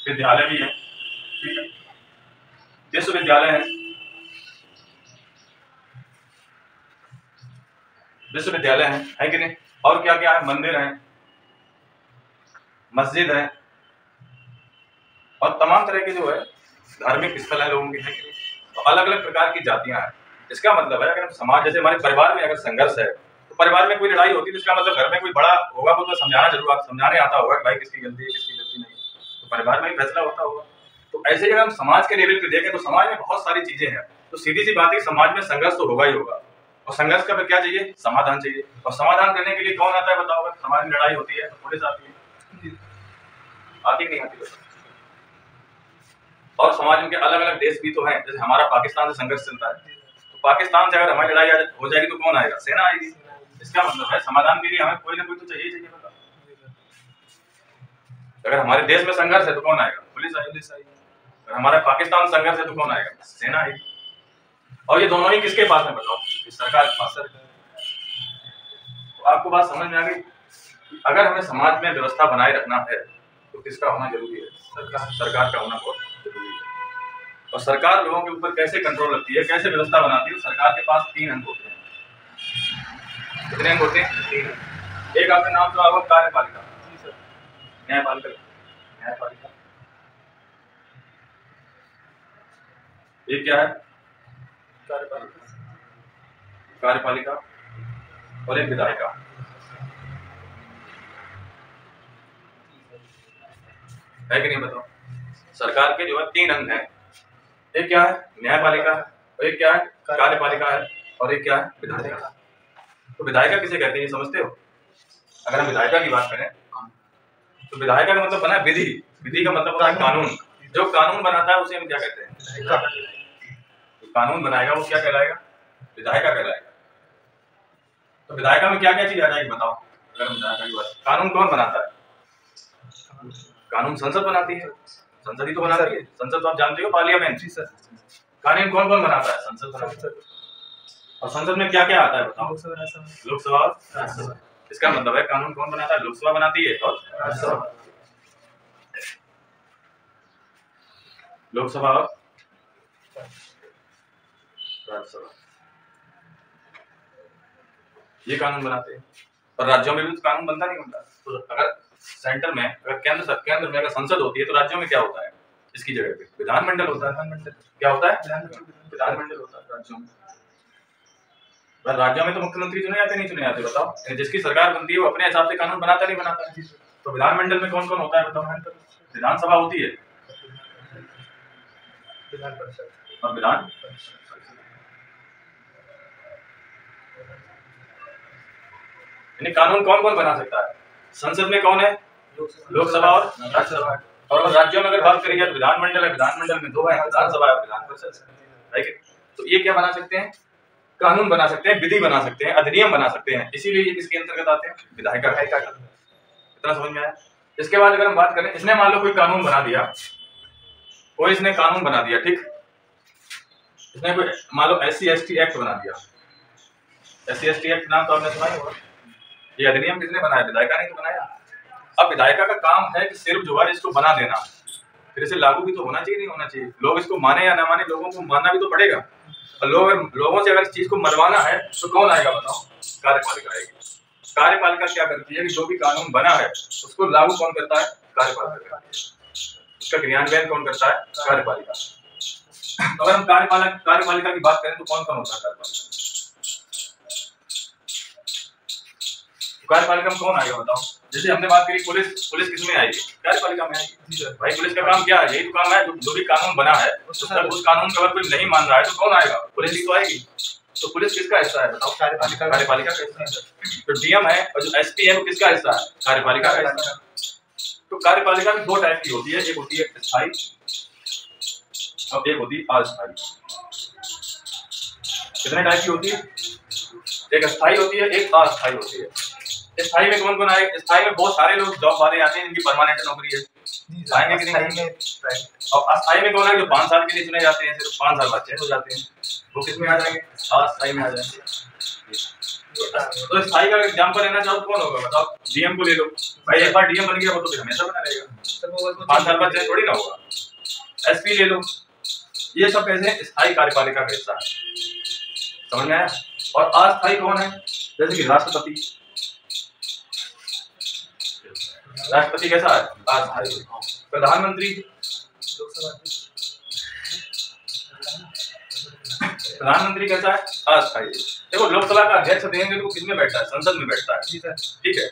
विद्यालय भी है, ठीक है, विश्वविद्यालय है, विश्वविद्यालय है कि नहीं, और क्या क्या है, मंदिर है, मस्जिद है, और तमाम तरह के जो है धार्मिक स्थल है लोगों के, है कि नहीं। तो अलग अलग प्रकार की जातियां हैं। इसका मतलब है अगर हम समाज, जैसे हमारे परिवार में अगर संघर्ष है तो परिवार में कोई लड़ाई होती है तो इसका मतलब घर में कोई बड़ा होगा वो तो समझाना जरूर, आप समझाने आता होगा कि भाई किसकी गलती है किसकी गलती नहीं, तो परिवार में ही फैसला होता होगा। तो ऐसे ही अगर हम समाज के लेवल पे देखें तो समाज में बहुत सारी चीजें हैं, तो सीधी सी बात है समाज में संघर्ष तो होगा ही होगा, और संघर्ष का फिर क्या चाहिए, समाधान चाहिए, और समाधान करने के लिए कौन आता है बताओ। अगर समाज में लड़ाई होती है तो पुलिस आती है, आती नहीं आती। और समाज के अलग अलग देश भी तो हैं, जैसे हमारा पाकिस्तान से संघर्ष चलता है, तो पाकिस्तान से अगर हमारी लड़ाई हो जाएगी तो कौन आएगा, सेना आएगी। इसका मतलब है समाधान के लिए हमें कोई ना कोई तो चाहिए चाहिए। बता, अगर हमारे देश में संघर्ष है तो कौन आएगा, पुलिस आएगी। अगर हमारा पाकिस्तान संघर्ष है तो कौन आएगा, सेना आएगी। और ये दोनों ही किसके पास है बताओ, सरकार के पास। तो आपको बात समझ में आ गई। अगर हमें समाज में व्यवस्था बनाए रखना है तो किसका होना जरूरी है, सरकार का होना बहुत जरूरी है। और सरकार लोगों के ऊपर कैसे कंट्रोल रखती है, कैसे व्यवस्था बनाती है। सरकार के पास 3 अंग होते हैं। कितने अंग होते हैं, 3। एक आपका नाम तो होगा कार्यपालिका, न्यायपालिका, न्यायपालिका। एक क्या है, कार्यपालिका, कार्यपालिका, और एक विधायिका। है कि नहीं बताओ। सरकार के जो है 3 अंग हैं, एक क्या है न्यायपालिका, और एक क्या है कार्यपालिका है, और एक क्या है विधायिका। तो विधायिका किसे कहते हैं ये समझते हो। अगर हम विधायिका की बात करें तो विधायिका का मतलब बना है विधि, विधि का मतलब होता है कानून। जो कानून बनाता है उसे हम क्या कहते हैं, तो कानून बनाएगा वो क्या कहलाएगा, विधायिका कहलाएगा। तो विधायिका में क्या क्या चीज आ जाएगी बताओ। अगर विधायिका की बात, कानून कौन बनाता है, कानून संसद बनाती है, संसद ही तो बनाती है। संसद तो आप जानते हो, पार्लियामेंट। कानून कौन कौन बनाता है, संसद बनाता है। और संसद में क्या क्या आता है बताओ, लोकसभा और राज्यसभा। इसका मतलब है कानून कौन बनाता है, लोकसभा बनाती है और राज्यसभा, लोकसभा और राज्यसभा ये कानून बनाते हैं। और राज्यों में भी तो कानून बनता नहीं बनता। तो अगर सेंटर में, अगर केंद्र में अगर संसद होती है तो राज्यों में क्या होता है, इसकी जगह पे विधानमंडल होता है। क्या होता है, विधानमंडल होता है राज्यों में। राज्यों में तो मुख्यमंत्री चुने जाते नहीं चुने जाते बताओ। जिसकी सरकार बनती है वो अपने हिसाब से कानून बनाता नहीं बनाता। तो विधानमंडल में कौन कौन होता है बताओ। विधानसभा होती है, विधान परिषद और विधान। यानी कानून कौन कौन बना सकता है, संसद में कौन है, लोकसभा और राज्यसभा। और राज्यों में अगर बात करेंगे तो विधानमंडल है, विधानमंडल में 2 है, विधानसभा और विधान परिषद। तो ये क्या बना सकते हैं, कानून बना सकते हैं, विधि बना सकते हैं, अधिनियम बना सकते हैं। इसीलिए ये किसके अंतर्गत आते हैं, विधायिका। इतना समझ में आया। इसके बाद अगर हम बात करें, इसने मान लो कोई कानून बना दिया, कोई इसने कानून बना दिया, ठीक। इसने कोई मान लो SC/ST एक्ट बना दिया। SC/ST एक्ट नाम तो आपने सुना ही होगा। ये अधिनियम किसने बनाया, विधायिका ने तो बनाया। अब विधायिका का काम है कि सिर्फ जो है इसको बना देना, फिर इसे लागू भी तो होना चाहिए, नहीं होना चाहिए। लोग इसको माने या ना माने, लोगों को मानना भी तो पड़ेगा। और लोगों से अगर इस चीज को मनवाना है तो कौन आएगा बताओ, कार्यपालिका आएगी। कार्यपालिका क्या करती है कि जो भी कानून बना है उसको लागू कौन करता है, कार्यपालिका करती है। उसका क्रियान्वयन कौन करता है, कार्यपालिका। अगर हम कार्यपालिका की बात करें तो कौन कौन होता है कार्यपालिका, कार्यपालिका में कौन आएगा बताओ। जैसे हमने बात करी पुलिस किसमें आएगी, कार्यपालिका में आएगी। भाई पुलिस का काम क्या है, यही तो काम है, जो भी कानून बना है उस कानून को अगर कोई नहीं मान रहा है तो कौन आएगा, पुलिस ही तो आएगी। तो पुलिस किसका हिस्सा है बताओ, कार्यपालिका का हिस्सा है। जो DM है और जो SP है वो किसका हिस्सा है, कार्यपालिका का हिस्सा है। तो कार्यपालिका में 2 टाइप की होती है, एक होती है स्थायी और एक होती है अस्थायी। कितने टाइप की होती है, एक स्थायी होती है, एक अस्थायी होती है। स्थायी में कौन कौन आएगा, स्थायी में बहुत सारे लोग जॉब वाले आते हैं जिनकी परमानेंट नौकरी है, आएंगे कि नहीं। और अस्थायी में कौन है, जो 5 साल के लिए चुने जाते हैं, सिर्फ 5 साल बाद चेंज हो जाते हैं, वो किस में आ जाएंगे, अस्थायी में आ जाएंगे। तो स्थायी का एग्जांपल लेना चाहो तो कौन होगा बताओ? डीएम को ले लो भाई, एक बार डीएम बन गया वो तो फिर हमेशा बना रहेगा, 5 साल बाद चेंज थोड़ी ना होगा। एसपी ले लो, ये सब कैसे स्थायी कार्यपालिका का हिस्सा है, समझ में आया? और अस्थायी कौन है? जैसे कि राष्ट्रपति। राष्ट्रपति कैसा है? अस्थायी। प्रधानमंत्री, प्रधानमंत्री कैसा है? अस्थायी। देखो लोकसभा का अध्यक्ष देंगे तो किसमें बैठता है? संसद में बैठता है, ठीक है।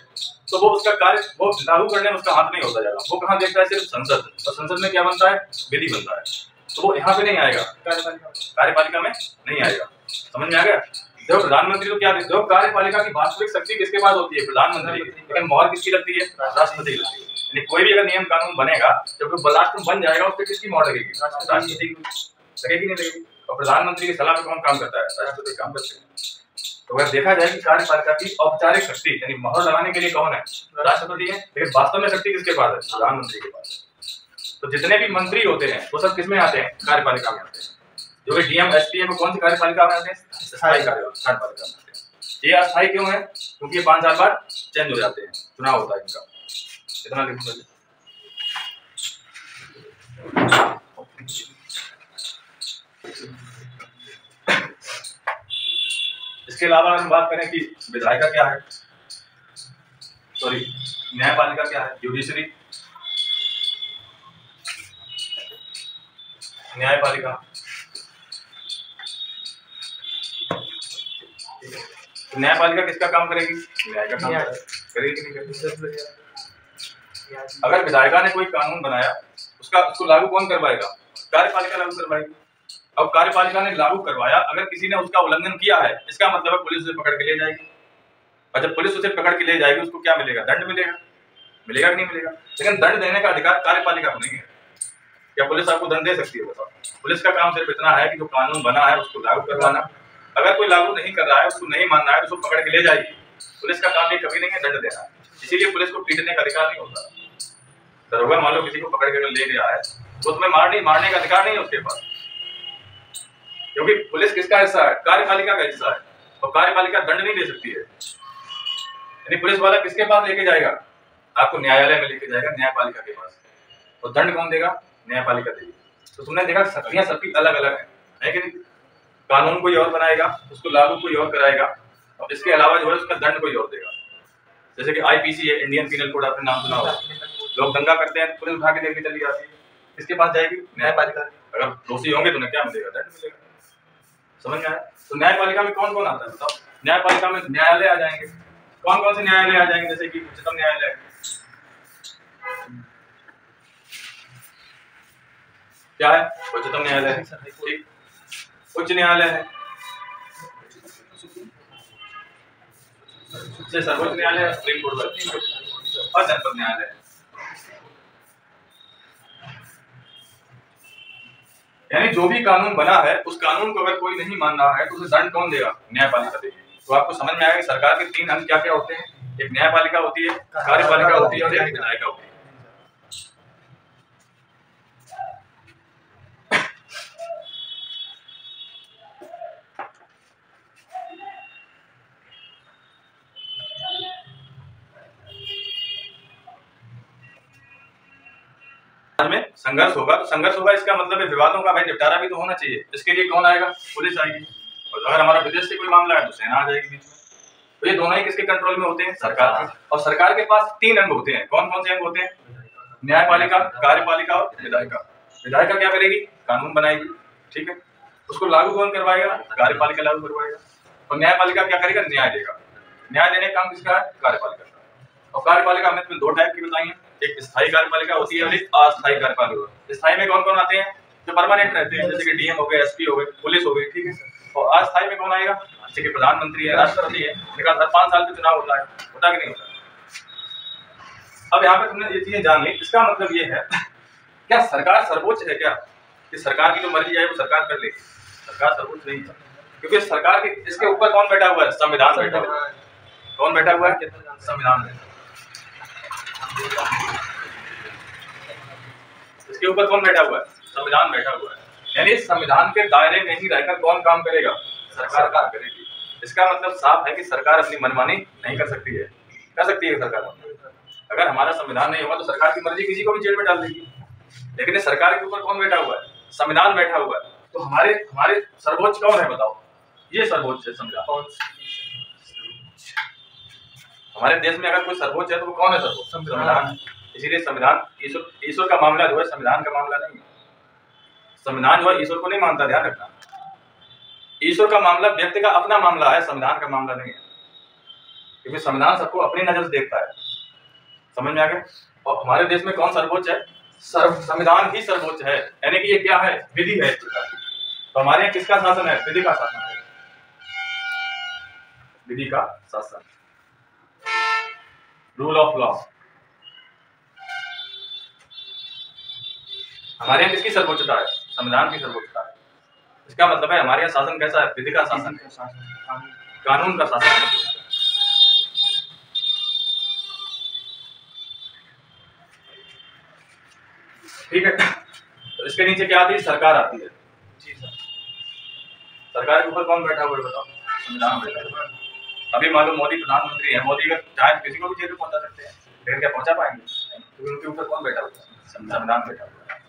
तो वो उसका कार्य वो लागू करने में उसका हाथ नहीं होता ज्यादा, वो कहाँ देखता है? सिर्फ संसद। और संसद में क्या बनता है? विधि बनता है। तो वो यहाँ पे नहीं आएगा, कार्यपालिका में नहीं आएगा, समझ में आ गया? देखो प्रधानमंत्री तो क्या देखते हो, कार्यपालिका की वास्तविक शक्ति किसके पास होती है? प्रधानमंत्री की। लेकिन मोहर किसकी लगती है? राष्ट्रपति की लगती है। यानी कोई भी अगर नियम कानून बनेगा, जब राष्ट्र बन जाएगा उस पर किसकी मोहर लगेगी? राष्ट्रपति की लगेगी, नहीं लगेगी? और प्रधानमंत्री की सलाह पे कौन काम करता है? राष्ट्रपति काम करते हैं। तो अगर देखा जाए कि कार्यपालिका की औपचारिक शक्ति यानी मोहर लगाने के लिए कौन है? राष्ट्रपति है। लेकिन वास्तव में शक्ति किसके पास है? प्रधानमंत्री के पास है। तो जितने भी मंत्री होते हैं वो सब किसमें आते हैं? कार्यपालिका में आते हैं। जो कि डीएम एसपी है वो कौन सी कार्यपालिका में आते हैं? स्थायी कार्यपालिका में आते हैं। ये अस्थायी क्यों है? क्योंकि ये 5 साल बाद चेंज हो जाते हैं, चुनाव होता है इनका। इतना लिख दो। इसके अलावा हम बात करें कि विधायिका क्या है, सॉरी न्यायपालिका क्या है? जुडिशरी, न्यायपालिका। तो न्यायपालिका किसका काम करेगी? न्याय का काम करेगी कि नहीं करेगी? अगर विधायिका ने कोई कानून बनाया उसको लागू कौन करवाएगा? कार्यपालिका लागू करवाएगी। अब कार्यपालिका ने लागू करवाया, अगर किसी ने उसका उल्लंघन किया है, इसका मतलब है पुलिस उसे पकड़ के ले जाएगी। और जब पुलिस उसे पकड़ के ले जाएगी उसको क्या मिलेगा? दंड मिलेगा। मिलेगा कि नहीं मिलेगा? लेकिन दंड देने का अधिकार कार्यपालिका को नहीं है। क्या पुलिस आपको दंड दे सकती है? बताओ। पुलिस का काम सिर्फ इतना है कि जो कानून बना है उसको लागू करवाना। अगर कोई लागू नहीं कर रहा है, उसको नहीं मान रहा है, उसको पकड़ के ले जाएगी। पुलिस का काम ये कभी नहीं है दंड देना। इसीलिए पुलिस को पीटने का अधिकार नहीं होता। दरोगा मान लो किसी को पकड़ के ले गया है तो उसमें मारने का अधिकार नहीं है उसके पास, क्योंकि पुलिस किसका हिस्सा है? कार्यपालिका का हिस्सा है। और कार्यपालिका दंड नहीं दे सकती है। यानी पुलिस वाला किसके पास लेके जाएगा? आपको न्यायालय में लेके जाएगा, न्यायपालिका के पास। तो दंड कौन देगा? न्यायपालिका देगी। तो तुमने देखा शक्तियां सबकी अलग अलग है कि नहीं? कानून कोई और बनाएगा, उसको लागू कोई और कराएगा, और इसके अलावा जो है उसका दंड कोई और देगा। जैसे कि आईपीसी है, इंडियन पीनल कोड, आपने नाम सुना होगा। लोग दंगा करते हैं, पुलिस उठा के लेके चली जाती है, किसके पास जाएगी? न्यायपालिका। अगर दोषी होंगे तो उन्हें क्या मिलेगा? दंड मिलेगा। समझ में आया? तो न्यायपालिका में कौन कौन आता है बताओ? न्यायपालिका में न्यायालय आ जाएंगे। कौन कौन से न्यायालय आ जाएंगे? जैसे कि उच्चतम न्यायालय, क्या है? उच्चतम न्यायालय है, ठीक। उच्च न्यायालय है, सर्वोच्च न्यायालय, सुप्रीम कोर्ट, और जनपद न्यायालय। यानी जो भी कानून बना है उस कानून को अगर कोई नहीं मान रहा है तो उसे दंड कौन देगा? न्यायपालिका देगी। तो आपको समझ में आएगा कि सरकार के 3 अंग क्या क्या होते हैं? एक न्यायपालिका होती है, कार्यपालिका होती है और एक विधायिका होती है। में संघर्ष होगा तो संघर्ष होगा, इसका मतलब है विवादों का भाई निपटारा भी तो होना चाहिए। इसके लिए कौन आएगा? पुलिस आएगी। और अगर हमारा विदेश से कोई मामला है तो सेना आ जाएगी बीच में। तो ये दोनों ही किसके कंट्रोल में होते हैं? सरकार के। और सरकार के पास 3 अंग होते हैं। कौन कौन से अंग होते हैं? न्यायपालिका, कार्यपालिका और विधायिका। विधायिका क्या करेगी? कानून बनाएगी, ठीक है। उसको लागू कौन करवाएगा? कार्यपालिका लागू करवाएगा। और न्यायपालिका क्या करेगा? न्याय देगा। न्याय देने का काम किसका है? कार्यपालिका का। और कार्यपालिका हमने तुम्हें 2 टाइप की बताई है, एक स्थायी कार्यपालिका होती है और एक अस्थायी कार्यपालिका। स्थायी में कौन कौन आते हैं? जो परमानेंट रहते हैं, जैसे कि डीएम हो गए, एसपी हो गए, पुलिस हो गई, ठीक है। और अस्थायी में कौन आएगा? जैसे कि प्रधानमंत्री है, राष्ट्रपति है, लेकिन हर 5 साल पे चुनाव होता है, होता कि नहीं होता? अब यहाँ पे तुमने ये चीजें जान ली, इसका मतलब ये है क्या सरकार सर्वोच्च है क्या? कि सरकार की जो मर्जी है वो सरकार कर लेगी? सरकार सर्वोच्च नहीं है, क्योंकि सरकार के इसके ऊपर कौन बैठा हुआ है? संविधान बैठा हुआ है। कौन बैठा हुआ है? संविधान। इसके ऊपर कौन बैठा हुआ है? संविधान बैठा हुआ है। यानी संविधान के दायरे में ही रहकर कौन काम करेगा? सरकार काम करेगी। इसका मतलब साफ है कि सरकार अपनी मनमानी नहीं कर सकती है। कर सकती है सरकार? अगर हमारा संविधान नहीं होगा तो सरकार की मर्जी किसी को भी जेल में डाल देगी। लेकिन सरकार के ऊपर कौन बैठा हुआ है? संविधान बैठा हुआ है। तो हमारे हमारे सर्वोच्च कौन है बताओ? ये सर्वोच्च है संविधान। हमारे देश में अगर कोई सर्वोच्च है तो वो कौन है? सर्वोच्च संविधान। इसीलिए संविधान ईश्वर का मामला जो है संविधान का मामला नहीं है। संविधान जो है ईश्वर को नहीं मानता, ध्यान रखना। ईश्वर का मामला व्यक्ति का अपना मामला है, संविधान का मामला नहीं है। क्योंकि संविधान सबको अपनी नजर से देखता है। समझ में आ गया? और हमारे देश में कौन सर्वोच्च है? संविधान ही सर्वोच्च है। यानी कि ये क्या है? विधि है। तो हमारे यहाँ किसका शासन है? विधि का शासन है। विधि का शासन, रूल ऑफ लॉ। हमारे यहाँ किसकी सर्वोच्चता है? संविधान की सर्वोच्चता है। इसका मतलब है हमारे यहाँ शासन कैसा है? विधि का शासन, कानून का शासन है। ठीक है। तो इसके नीचे क्या आती है? सरकार आती है। जी सर। सरकार के ऊपर कौन बैठा हुआ है बताओ? संविधान बैठा हुआ है। अभी मालूम मोदी प्रधानमंत्री है, मोदी का चाहे किसी को भी जेल में पहुंचा सकते हैं, लेकिन क्या पहुंचा पाएंगे? तो उनके ऊपर कौन बैठा हुआ है? संविधान बैठा हुआ है।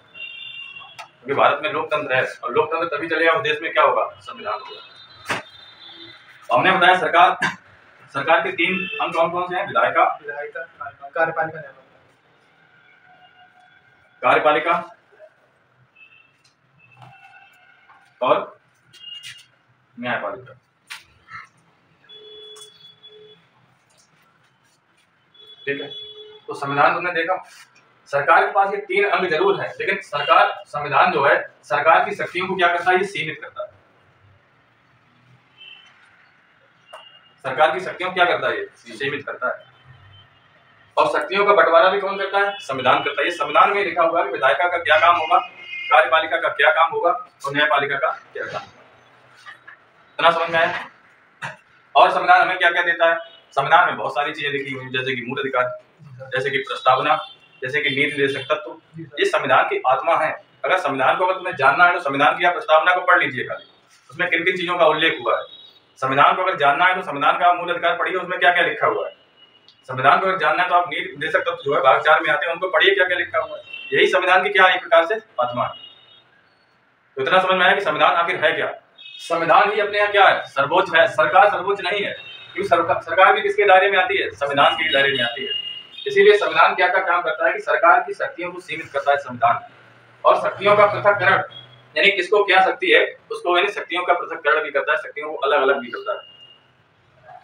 क्योंकि भारत में लोकतंत्र है और लोकतंत्र तभी चलेगा उस देश में क्या होगा? संविधान होगा। हमने बताया सरकार के 3 अंग कौन कौन से हैं? विधायिका, कार्यपालिका और न्यायपालिका। ठीक है। तो संविधान तुमने देखा, सरकार के पास ये 3 अंग जरूर है, लेकिन संविधान जो है सरकार की शक्तियों को क्या करता है? ये सीमित करता है। सरकार की शक्तियों को क्या करता है? ये सीमित करता है। और शक्तियों का बंटवारा भी कौन करता है? संविधान करता है। ये संविधान में लिखा हुआ है कि विधायिका का क्या काम होगा, कार्यपालिका का क्या काम होगा और न्यायपालिका का क्या काम होगा। इतना समझ में आया? और संविधान हमें क्या क्या देता है? संविधान में बहुत सारी चीजें लिखी हुई, जैसे कि मूल अधिकार, जैसे कि प्रस्तावना, जैसे कि नीति निर्देशक तत्व। ये संविधान की आत्मा है। अगर संविधान को अगर तुम्हें जानना है तो संविधान की आप प्रस्तावना को पढ़ लीजिए खाली, उसमें किन किन चीजों का उल्लेख हुआ है। संविधान को अगर जानना है तो संविधान का मूल अधिकार पढ़िए, उसमें क्या क्या लिखा हुआ है। संविधान को अगर जानना है तो आप नीति निर्देशक तत्व जो है भाग 4 में आते हैं, उनको पढ़िए क्या क्या लिखा हुआ है। यही संविधान की क्या है? एक प्रकार से आत्मा है। तो इतना समझ में आया कि संविधान आखिर है क्या? संविधान ही अपने यहाँ क्या है? सर्वोच्च है। सरकार सर्वोच्च नहीं है, क्योंकि सरकार भी किसके दायरे में आती है? संविधान के दायरे में आती है। इसीलिए संविधान क्या क्या काम करता है कि सरकार की शक्तियों को सीमित करता है संविधान, और शक्तियों का पृथक्करण, यानी किसको क्या शक्ति है उसको, यानी शक्तियों का पृथक्करण भी करता है, शक्तियों को अलग अलग भी करता है।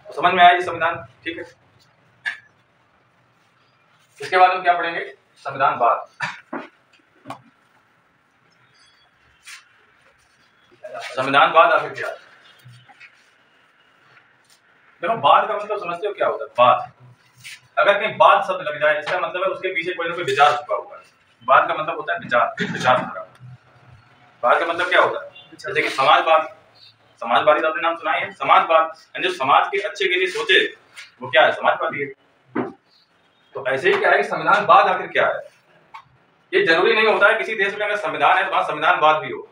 तो समझ में आया ये संविधान? ठीक है। इसके बाद हम क्या पढ़ेंगे? संविधान बाद। संविधान बाद आखिर क्या है? देखो, बाद का मतलब समझते हो क्या होता है? बाद, अगर कहीं बाद शब्द लग जाए इसका मतलब है उसके पीछे कोई ना कोई विचार छुपा हुआ है। बाद का मतलब होता है विचार भरा। बाद का मतलब क्या होता है? जैसे कि समाजवाद, समाजवादी तो आपने नाम सुना है। समाजवाद जो समाज के अच्छे के लिए सोचे वो क्या है? समाजवादी है। तो ऐसे ही क्या है कि संविधान बाद आखिर क्या है? ये जरूरी नहीं होता है किसी देश में अगर संविधान है तो वहां संविधान बाद भी हो।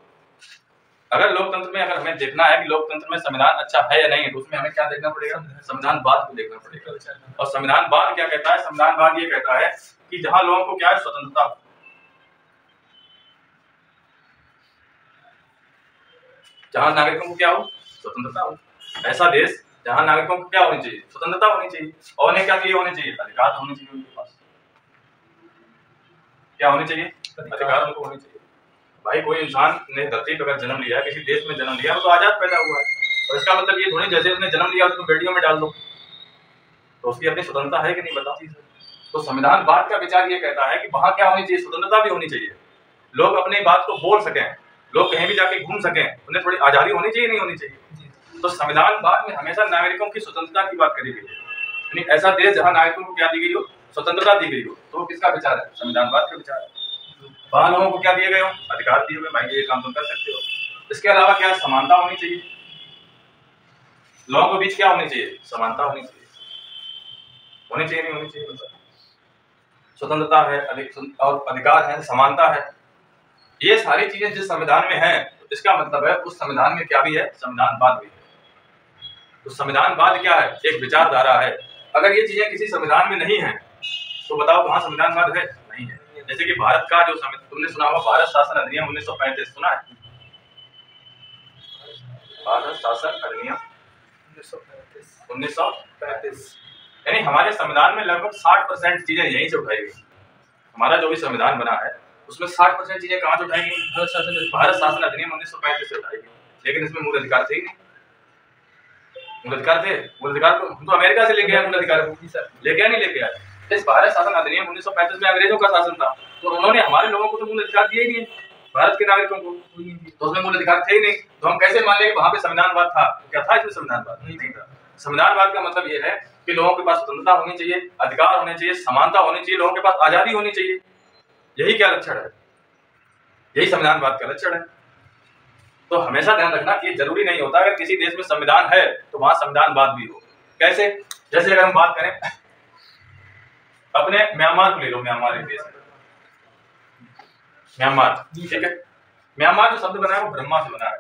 अगर लोकतंत्र में अगर हमें देखना है कि लोकतंत्र में संविधान अच्छा है या नहीं है, तो उसमें हमें क्या देखना पड़ेगा? संविधान बाद को देखना पड़ेगा। और संविधान बाद क्या कहता है? संविधान बाद ये कहता है कि जहां लोगों को क्या है? स्वतंत्रता, जहां नागरिकों को क्या हो? स्वतंत्रता हो। ऐसा देश जहां नागरिकों को क्या होनी चाहिए? स्वतंत्रता होनी चाहिए। और उन्हें क्या चाहिए? होने चाहिए अधिकार होने चाहिए। उनके पास क्या होने चाहिए? अधिकार उनको होने चाहिए। भाई कोई इंसान ने धरती पर अगर जन्म लिया है, किसी देश में जन्म लिया है, वो तो आजाद पैदा हुआ है। और इसका मतलब ये थोड़ी जैसे उसने जन्म लिया उसको बेटियों में डाल दो, तो उसकी अपनी स्वतंत्रता है कि नहीं बताओ? तो संविधान बाद का विचार ये कहता है कि वहां क्या होनी चाहिए? स्वतंत्रता भी होनी चाहिए। लोग अपनी बात को बोल सकें, लोग कहीं भी जाके घूम सकें, उन्हें थोड़ी आजादी होनी चाहिए, नहीं होनी चाहिए? तो संविधान बाद में हमेशा नागरिकों की स्वतंत्रता की बात करी गई है। यानी ऐसा देश जहां नागरिकों को क्या दी गई हो? स्वतंत्रता दी गई हो, तो वो किसका विचार है? संविधान बाद का विचार है। वहां लोगों को क्या दिए गए हो? अधिकार दिए हुए, भाई ये काम तुम कर सकते हो। इसके अलावा क्या समानता होनी चाहिए, लोगों के बीच क्या होनी चाहिए? समानता होनी चाहिए। होनी चाहिए नहीं होनी चाहिए? मतलब स्वतंत्रता है, और अधिकार है, समानता है, ये सारी चीजें जिस संविधान में है, तो इसका मतलब है उस संविधान में क्या भी है? संविधान बाद भी है। तो संविधानवाद क्या है? एक विचारधारा है। अगर ये चीजें किसी संविधान में नहीं है तो बताओ वहां संविधानवाद है? नहीं है। जैसे कि भारत का जो तुमने सुना होगा भारत शासन अधिनियम 1935, सुना है? भारत शासन अधिनियम 1935, यानी हमारे संविधान में लगभग 60% चीजें यहीं से उठाई गई। हमारा जो भी संविधान बना है उसमें 60% चीजें कहाँ से उठाई गई? भारत शासन अधिनियम 1935 से उठाई गई। लेकिन इसमें मूल अधिकार थे ही नहीं। मूल अधिकार थे? मूल अधिकार को हम तो अमेरिका से लेके आए, मूल अधिकार लेके आए नहीं लेके आए। इस भारत शासन अधिनियम 1935 में अंग्रेजों का शासन था, तो उन्होंने हमारे लोगों को तो मूल अधिकार दिए ही नहीं, भारत के नागरिकों को, तो उसमें मूल अधिकार थे ही नहीं। तो हम कैसे मान लें कि वहां पे संविधानवाद था? क्या था इसमें संविधानवाद? नहीं था। संविधानवाद का मतलब ये है कि लोगों के पास स्वतंत्रता होनी चाहिए, अधिकार होने चाहिए, समानता होनी चाहिए, लोगों के पास आजादी होनी चाहिए। यही क्या लक्षण है? यही संविधानवाद का लक्षण है। तो हमेशा ध्यान रखना कि जरूरी नहीं होता अगर किसी देश में संविधान है तो वहां संविधानवाद भी हो। कैसे? जैसे अगर हम बात करें अपने म्यांमार को ले लो, म्यांमार एक देश है, म्यांमार, ठीक है। म्यांमार जो शब्द बना है वो ब्रह्मा से बना है।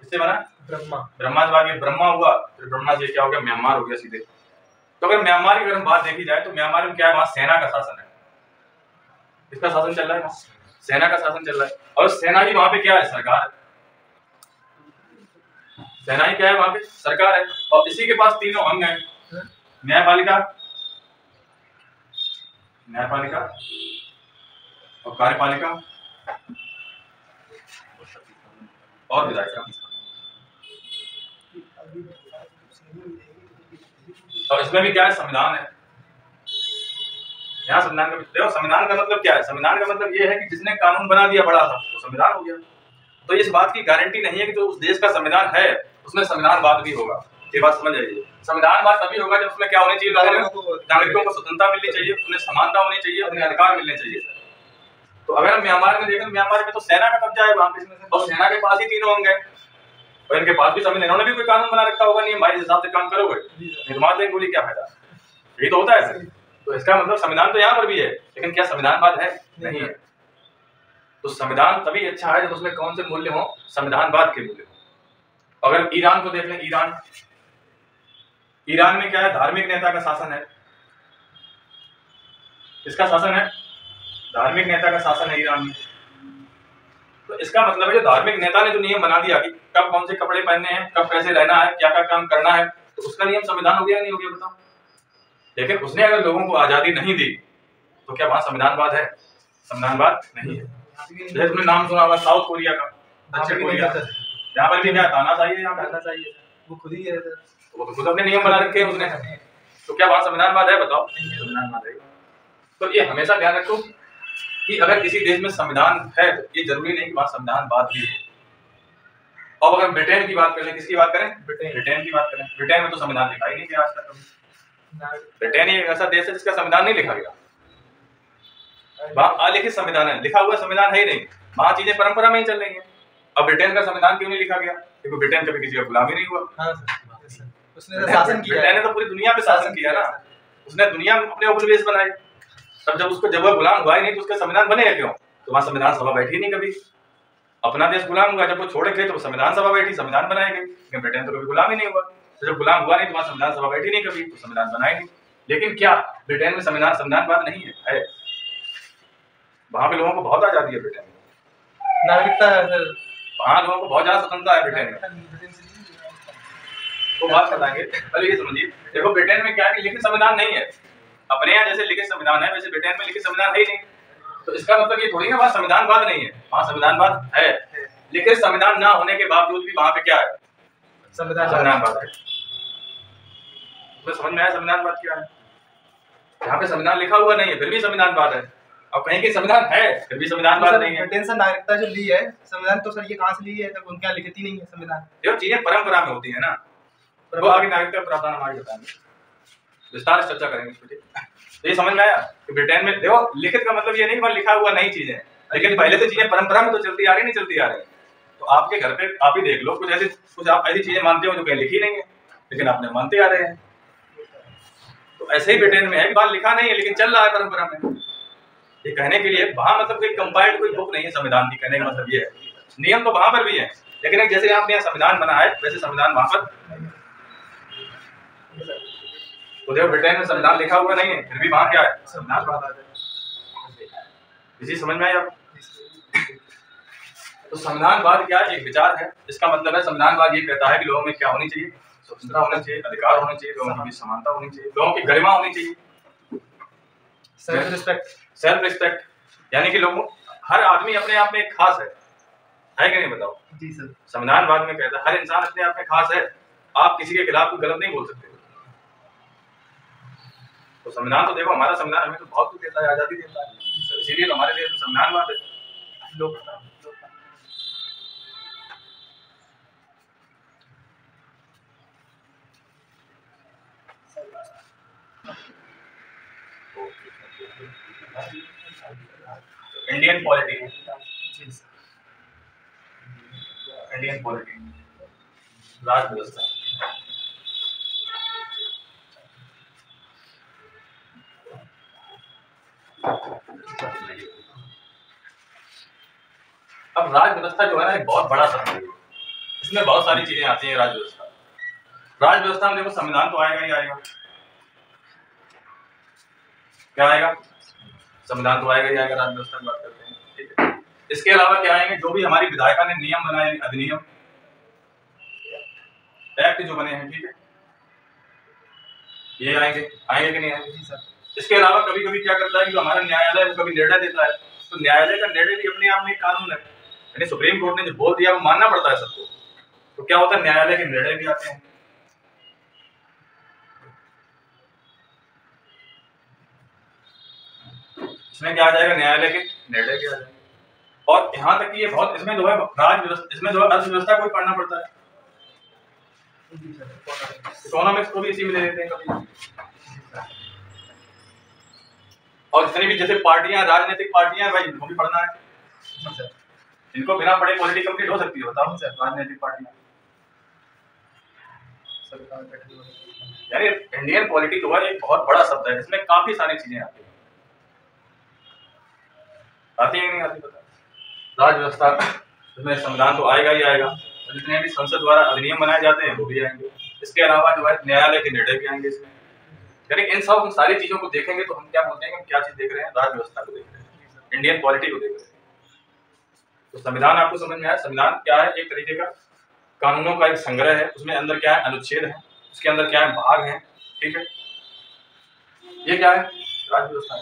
किससे बना? ब्रह्मा। ब्रह्मा से आगे ब्रह्मा हुआ, फिर ब्रह्मा से क्या हो गया? म्यांमार हो गया सीधे। तो अगर म्यांमार की अगर हम बात देखी जाए तो म्यांमार में क्या है? वहां सेना का शासन है। किसका शासन चल रहा है? सेना का शासन चल रहा है। और सेना ही वहां पे क्या है? सरकार है। सेना ही क्या है? वहां पे सरकार है। और इसी के पास तीनों अंग हैं, न्यायपालिका, न्यायपालिका और कार्यपालिका और विधायिका। और इसमें भी क्या है? संविधान है। यहाँ संविधान का देखो, संविधान का मतलब क्या है? संविधान का मतलब ये है कि जिसने कानून बना दिया बड़ा सा तो संविधान हो गया। तो इस बात की गारंटी नहीं है कि जो उस देश का संविधान है उसमें संविधानवाद भी होगा। ये बात समझ जाइए। संविधानवाद तभी होगा जब उसमें क्या होनी चाहिए? नागरिकों को स्वतंत्रता मिलनी चाहिए, उन्हें समानता होनी चाहिए, उन्हें अधिकार मिलने चाहिए। तो अगर हम म्यांमार में देखें, म्यांमार में तो सेना का कब्जा है वहां पे, और सेना के पास ही तीनों अंग है, और इनके पास भी संविधान, इन्होंने भी कोई कानून बना रखा होगा, नहीं हमारे हिसाब से काम करोगे, निर्माण देंगे, बोली क्या फायदा? यही तो होता है। तो इसका मतलब संविधान तो यहाँ पर भी है, लेकिन क्या संविधानवाद है? नहीं है। तो संविधान तभी अच्छा है जब उसमें कौन से मूल्य हो? संविधानवाद के मूल्य हो। अगर ईरान को देख लें, ईरान में क्या है? धार्मिक नेता का शासन है। किसका शासन है? धार्मिक नेता का शासन है ईरान में। तो इसका मतलब है जो धार्मिक नेता ने जो नियम बना दिया कि कब कौन से कपड़े पहनने हैं, कब कैसे रहना है, क्या क्या काम करना है, तो उसका नियम संविधान हो गया या नहीं हो गया? बताओ। लेकिन उसने अगर लोगों को आजादी नहीं दी तो क्या वहां संविधानवाद है? संविधानवाद नहीं है। जैसे तुमने नाम सुना होगा साउथ कोरिया का, दक्षिण कोरिया, यहाँ पर भी क्या तानाशाही है? यहाँ तानाशाही है, वो खुद ही है, वो तो खुद अपने नियम बना रखे हैं उसने। तो क्या वहां संविधानवाद है? बताओ। संविधानवाद है। तो ये हमेशा ध्यान रखो कि अगर किसी देश में संविधान है तो ये जरूरी नहीं कि वहां संविधानवाद भी हो। अब अगर ब्रिटेन की बात करें, किसकी बात करें? ब्रिटेन की बात करें। ब्रिटेन में तो संविधान लिखा ही नहीं गया आज तक कभी। ब्रिटेन एक ऐसा देश है जिसका संविधान नहीं लिखा गया। वहां अलिखित संविधान है, लिखा हुआ संविधान है ही नहीं। वहां चीजें परंपरा में ही चल रही है। अब ब्रिटेन का संविधान क्यों नहीं लिखा गया? क्योंकि ब्रिटेन कभी किसी का गुलाम ही नहीं हुआ। उसने शासन किया, ब्रिटेन ने तो पूरी दुनिया पे शासन किया ना। उसने दुनिया में अपने उपनिवेश बनाए। तब जब वह गुलाम हुआ ही नहीं तो उसका संविधान बनेगा क्यों? तो वहां संविधान सभा बैठी नहीं कभी। अपना देश गुलाम हुआ, जब वो छोड़ गए तो संविधान सभा बैठी, संविधान बनाए गए। लेकिन ब्रिटेन तो कभी गुलाम ही नहीं हुआ, तो जब गुलाम हुआ नहीं तो वहां संविधान सभा बैठी नहीं कभी, तो संविधान बनाए नहीं। लेकिन क्या ब्रिटेन में संविधानवाद नहीं है? वहां पे लोगों को बहुत आजादी है ब्रिटेन में, नागरिकता है, वहां लोगों को बहुत ज्यादा स्वतंत्रता है ब्रिटेन में। तो बात बताएंगे, पहले ये समझिए। देखो ब्रिटेन में क्या है कि लिखित संविधान नहीं है। अपने यहाँ जैसे लिखित संविधान है वैसे ब्रिटेन में लिखित संविधान है ही नहीं। तो इसका मतलब ये थोड़ी ना वहां संविधानवाद नहीं है, वहां संविधानवाद है। लिखित संविधान ना होने के बावजूद भी वहां पे क्या है? संविधानवाद है। तो समझ में आया संविधानवाद क्या है? यहाँ पे संविधान लिखा हुआ नहीं है फिर भी संविधानवाद है, और कहीं की संविधान है फिर भी संविधानवाद नहीं है। ब्रिटेन से नागरिकता जो ली है संविधान, तो सर ये कहाँ से ली है? उनके यहाँ लिखित ही नहीं है संविधान। जो चीजें परंपरा में होती है ना, वो आगे नागरिकता प्रावधान हम आगे बताएंगे, विस्तार से चर्चा करेंगे इसको। तो ये समझ में आया कि ब्रिटेन में देखो लिखित का मतलब ये नहीं कि लिखा हुआ नहीं चीजें, लेकिन पहले से चीजें परंपरा में तो चलती आ रही नहीं चलती आ रही। तो आपके घर पे आप ही देख लो, कुछ आप ऐसी चीजें मानते हो जो कहीं लिखी नहीं है लेकिन आपने मानते आ रहे हैं। तो ऐसे ही ब्रिटेन में है कि बात लिखा नहीं है लेकिन चल रहा है परंपरा में। ये कहने के लिए वहां मतलब कोई कंपाइल्ड कोई बुक नहीं है संविधान की, कहने का मतलब ये है। नियम तो वहां पर भी है लेकिन जैसे आपने यहाँ संविधान बना है वैसे संविधान वहां पर उधर ब्रिटेन में संविधान लिखा हुआ नहीं है, फिर भी वहाँ क्या है, संविधान बात है। इसी समझ में आया? तो संविधानवाद क्या है? एक विचार है। इसका मतलब है संविधानवाद ये कहता है कि लोगों में क्या होनी चाहिए, स्वतंत्रता होनी चाहिए, अधिकार होने चाहिए, लोगों की समानता होनी चाहिए, लोगों की गरिमा होनी चाहिए, सेल्फ रिस्पेक्ट, यानी कि लोगों, हर आदमी अपने आप में एक खास है कि नहीं बताओ? जी सर। संविधानवाद में कहता है हर इंसान अपने आप में खास है, आप किसी के खिलाफ कोई गलत नहीं बोल सकते। तो संविधान तो देखो, हमारा संविधान हमें तो बहुत कुछ देता है, आजादी देता है, इसीलिए तो हमारे देश में संविधानवाद है। इंडियन पॉलिटी, इंडियन पॉलिटी, राज व्यवस्था। अब राज व्यवस्था जो है ना, एक बहुत बड़ा शब्द है, इसमें बहुत सारी चीजें आती हैं। राज व्यवस्था, राज व्यवस्था में देखो संविधान तो आएगा ही आएगा, क्या आएगा, संविधान तो आएगा ही आएगा, राज व्यवस्था की बात करते हैं, ठीक है। इसके अलावा क्या आएंगे, जो भी हमारी विधायिका ने नियम बनाए, अधिनियम, एक्ट जो बने हैं, ठीक है, ये आएंगे, आएंगे कि नहीं आएंगे? इसके अलावा कभी कभी क्या करता है कि जो हमारा न्यायालय वो कभी निर्णय देता है, तो न्यायालय का निर्णय भी अपने आप में एक कानून है, यानी सुप्रीम कोर्ट ने जो बोल दिया वो मानना पड़ता है सबको। तो क्या होता है, न्यायालय के निर्णय भी आते हैं। इसमें क्या आ जाएगा, न्यायालय के निर्णय भी आ जाएंगे। और यहाँ तक कि ये बहुत, इसमें जो है राज व्यवस्था, इसमें जो है अर्थव्यवस्था को भी पढ़ना पड़ता है, इकोनॉमिक्स को भी इसी में ले लेते हैं कभी। और जितनी भी जैसे पार्टियां, राजनीतिक पार्टियां, भाई इनको भी पढ़ना है। इनको बिना पढ़े पॉलिटी कंप्लीट हो सकती है, बताओ सर? राजनीतिक पार्टियां, यानी इंडियन पॉलिटी जो है एक बहुत बड़ा शब्द है, इसमें काफी सारी चीजें आती हैं, आती है नहीं आती, पता? राज व्यवस्था, इसमें संविधान तो आएगा ही आएगा, और जितने भी संसद द्वारा अधिनियम बनाए जाते हैं वो भी आएंगे। इसके अलावा जो है न्यायालय के निर्णय भी आएंगे इसमें। यानी इन सब हम सारी चीजों को देखेंगे तो हम क्या बोलते हैं, हम क्या चीज देख रहे हैं, राज व्यवस्था को देख रहे हैं, इंडियन पॉलिटी को देख रहे हैं। तो संविधान आपको समझ में आया? संविधान क्या है, एक तरीके का कानूनों का एक संग्रह है, उसमें अंदर क्या है, अनुच्छेद है, उसके अंदर क्या है, भाग है, ठीक है। ये क्या है, राज व्यवस्था है।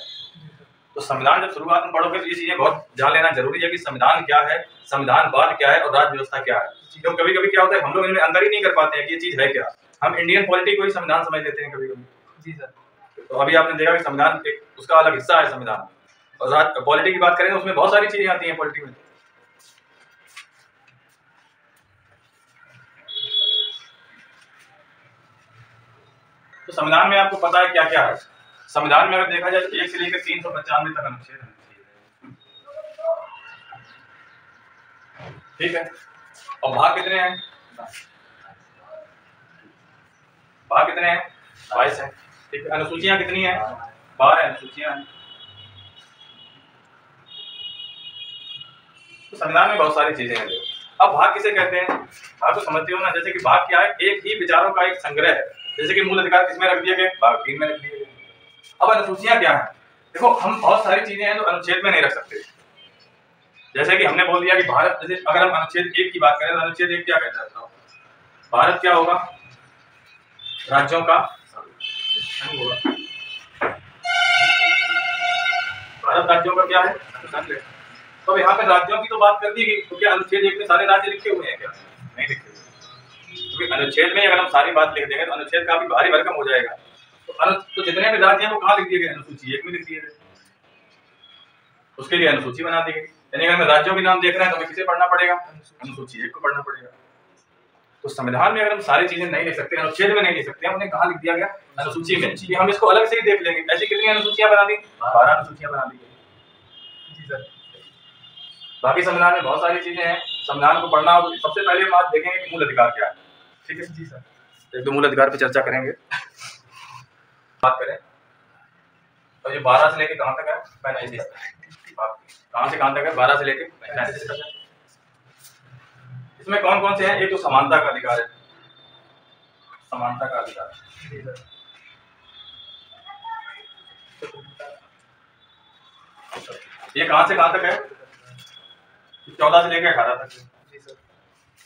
तो संविधान जब शुरुआत में पढ़ोगे तो ये चीजें बहुत जान लेना जरूरी है कि संविधान क्या है, संविधानवाद क्या है और राज व्यवस्था क्या है। क्योंकि कभी कभी क्या होता है, हम लोग इनमें अंदर ही नहीं कर पाते हैं कि ये चीज है क्या, हम इंडियन पॉलिटी को ही संविधान समझ लेते हैं कभी कभी। जी सर। तो अभी आपने देखा कि संविधान एक उसका अलग हिस्सा है संविधान, और पॉलिटी की बात करें तो उसमें बहुत सारी चीजें आती हैं पॉलिटी में। तो संविधान में आपको पता है क्या क्या है। संविधान में अगर देखा जाए तो 1 से लेकर 395 तक अनुच्छेद है, ठीक है। और भाग कितने हैं, भाग कितने हैं, 22 है, ठीक है। अनुसूचियां कितनी हैं, 12 अनुसूचियां हैं। तो संविधान में बहुत सारी चीजें हैं। अब भाग किसे कहते हैं, भाग तो समझते हो ना, जैसे कि भाग क्या है, एक ही विचारों का एक संग्रह है। जैसे कि मूल अधिकार किसमें रख दिए गए, भाग 3 में रख दिए गए। अब अनुसूचियां क्या है, देखो हम बहुत सारी चीजें हैं जो अनुच्छेद में नहीं रख सकते। जैसे कि हमने बोल दिया कि भारत, जैसे अगर हम अनुच्छेद 1 की बात करें तो अनुच्छेद 1 क्या कहता है, भारत क्या होगा, राज्यों का होगा, भारत राज्यों का क्या है, तो यहाँ पे राज्यों की तो बात कर दी गई, तो क्या अनुच्छेद 1 में सारे राज्य लिखे हुए हैं क्या, नहीं लिखे हुए, क्योंकि अनुच्छेद में अगर हम सारी बात लिख देंगे तो अनुच्छेद काफी भारी भरकम हो जाएगा। तो जितने भी राज्य हैं वो कहाँ लिख दिए गए, अनुसूची 1 में लिख दिए गए, उसके लिए अनुसूची बना दी गई। यानी अगर हमें राज्यों के नाम देख रहे हैं तो हमें किसे पढ़ना पड़ेगा, अनुसूची 1 को पढ़ना पड़ेगा। तो संविधान में अगर हम सारी चीजें नहीं लिख सकते, अनुच्छेद में नहीं लिख सकते, उन्हें कहाँ लिख दिया गया, अनुसूची में। हम इसको अलग से ही देख लेंगे। ऐसी कितनी अनुसूचियां बना दी, 12 अनुसूचियां बना दी गई। बाकी संविधान में बहुत सारी चीजें हैं, संविधान को पढ़ना। सबसे पहले हम आज देखेंगे कि मूल अधिकार क्या है, ठीक है जी सर। एक दो मूल अधिकार पे चर्चा करेंगे, बात करें। और ये 12 से लेके कहाँ तक है, 35 तक। कहाँ से कहाँ तक है, 12 से लेके 35 तक है। इसमें कौन कौन से हैं, एक तो समानता का अधिकार है, समानता का अधिकार, ये कहाँ से कहाँ तक है? 14 से लेकर 18 तक। जी सर।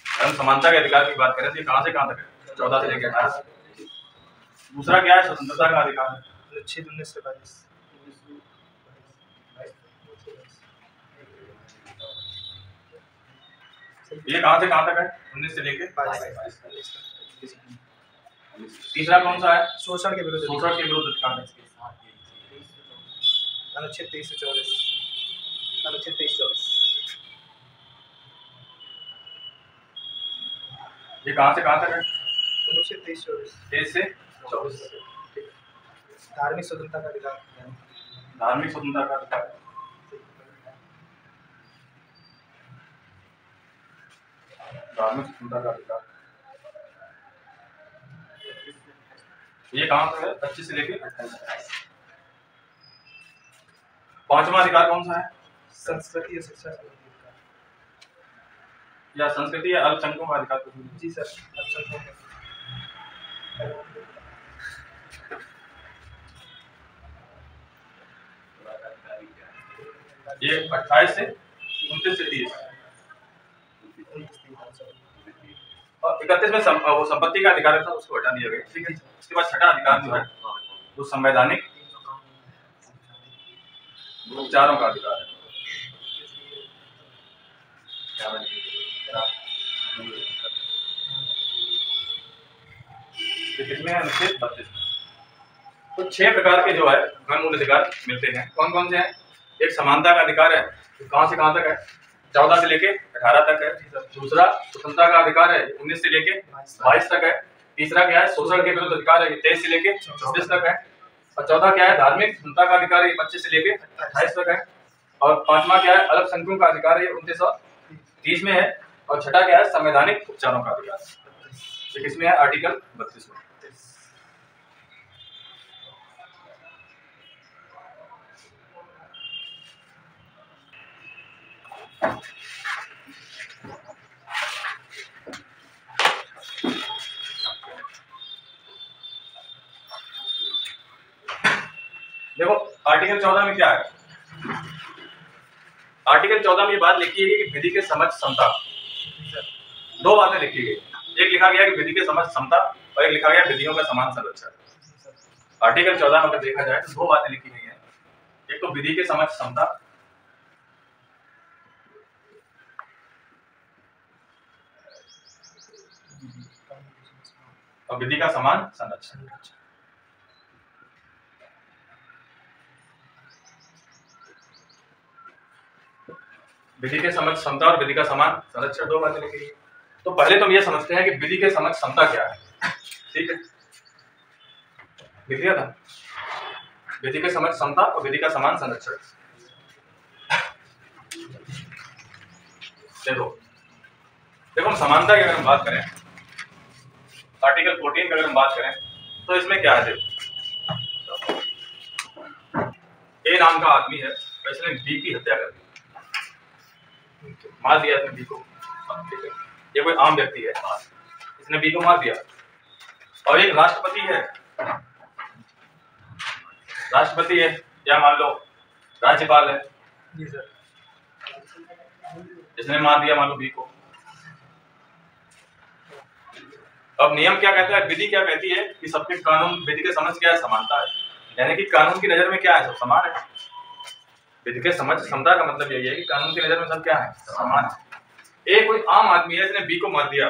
हम समानता के अधिकार की बात करें तो ये कहाँ से कहाँ तक है? 14 से लेकर 18। दूसरा क्या है? स्वतंत्रता का अधिकार। अनुच्छेद 19 से 22। ये कहाँ से कहाँ तक है? 19 से लेकर 22। तीसरा कौन सा है? शोषण के विरुद्ध। शोषण के विरुद्ध अधिकार। अनुच्छेद 23 से 24। अनुच्छेद 23-24। ये कहाँ से कहाँ तक है? अनुच्छेद 23-24। 23 से 24। धार्मिक स्वतंत्रता का अधिकार। धार्मिक स्वतंत्रता का अधिकार। धार्मिक स्वतंत्रता का अधिकार ये कहाँ पर है? 25 से लेकर 28। पांचवा अधिकार कौन सा है? संस्कृति और शिक्षा या संस्कृति या अल्पसंख्यकों का अधिकार। जी सर। अल्पसंख्यकों ये 28 से 29 से 30 और 31 में वो संपत्ति का अधिकार था, उसको हटा दिया गया। ठीक है। उसके बाद छठा अधिकार जो है वो संवैधानिक उपचारों का अधिकार है। कितने हैं? अनुच्छेद 32। तो 6 प्रकार के जो है कानूनी अधिकार मिलते हैं। कौन कौन से हैं? एक समानता का अधिकार है, तो कहाँ से कहाँ तक है? 14 से लेके 18 तक है। दूसरा स्वतंत्रता का अधिकार है, 19 से लेके 22 तक है। तीसरा क्या है? शोषण के विरुद्ध अधिकार है, 23 से लेके 24 तक है। और चौथा क्या है? धार्मिक स्वतंत्रता का अधिकार है, 25 से लेके 28 तक है। और पांचवा क्या है? अल्पसंख्यकों का अधिकार है, 2930 में है। और छठा क्या है? संवैधानिक उपचारों का अधिकार। ये किसमें है? आर्टिकल 32 में। देखो आर्टिकल 14 में क्या है? आर्टिकल 14 में ये बात लिखी है कि विधि के समझ समता। दो बातें लिखी गई। एक लिखा गया कि विधि के समझ समता और एक लिखा गया विधियों का समान संरक्षण। आर्टिकल 14 में अगर देखा जाए तो दो बातें लिखी गई हैं। एक तो विधि के समझ समता और विधि का समान संरक्षण। विधि के समझ समता और विधि का समान संरक्षण, दो बातें लिखी गई। तो पहले तो हम ये समझते हैं कि विधि के समझ समता क्या है। ठीक है, लिख लिया था। विधि के समझ समता और विधि का समान संरक्षण। देखो हम समानता की अगर हम बात करें, आर्टिकल 14 की अगर हम बात करें तो इसमें क्या है? देखो ए नाम का आदमी है, इसने बी की हत्या कर दी, मार दिया इसने बी को। ठीक है, ये कोई आम व्यक्ति है, इसने बी को मार दिया। और एक राष्ट्रपति है, राष्ट्रपति है या मान लो राज्यपाल है, जी सर, इसने मार दिया मान लो बी को। अब नियम क्या कहता है? विधि क्या कहती है कि सबके कानून, विधि के समझ क्या है? समानता है। यानी कि कानून की नजर में क्या है? सब समान है। विधि के समझ समता का मतलब यही है कि कानून की नजर में सब क्या है? समान है। एक कोई आम आदमी है, इसने बी को मार दिया,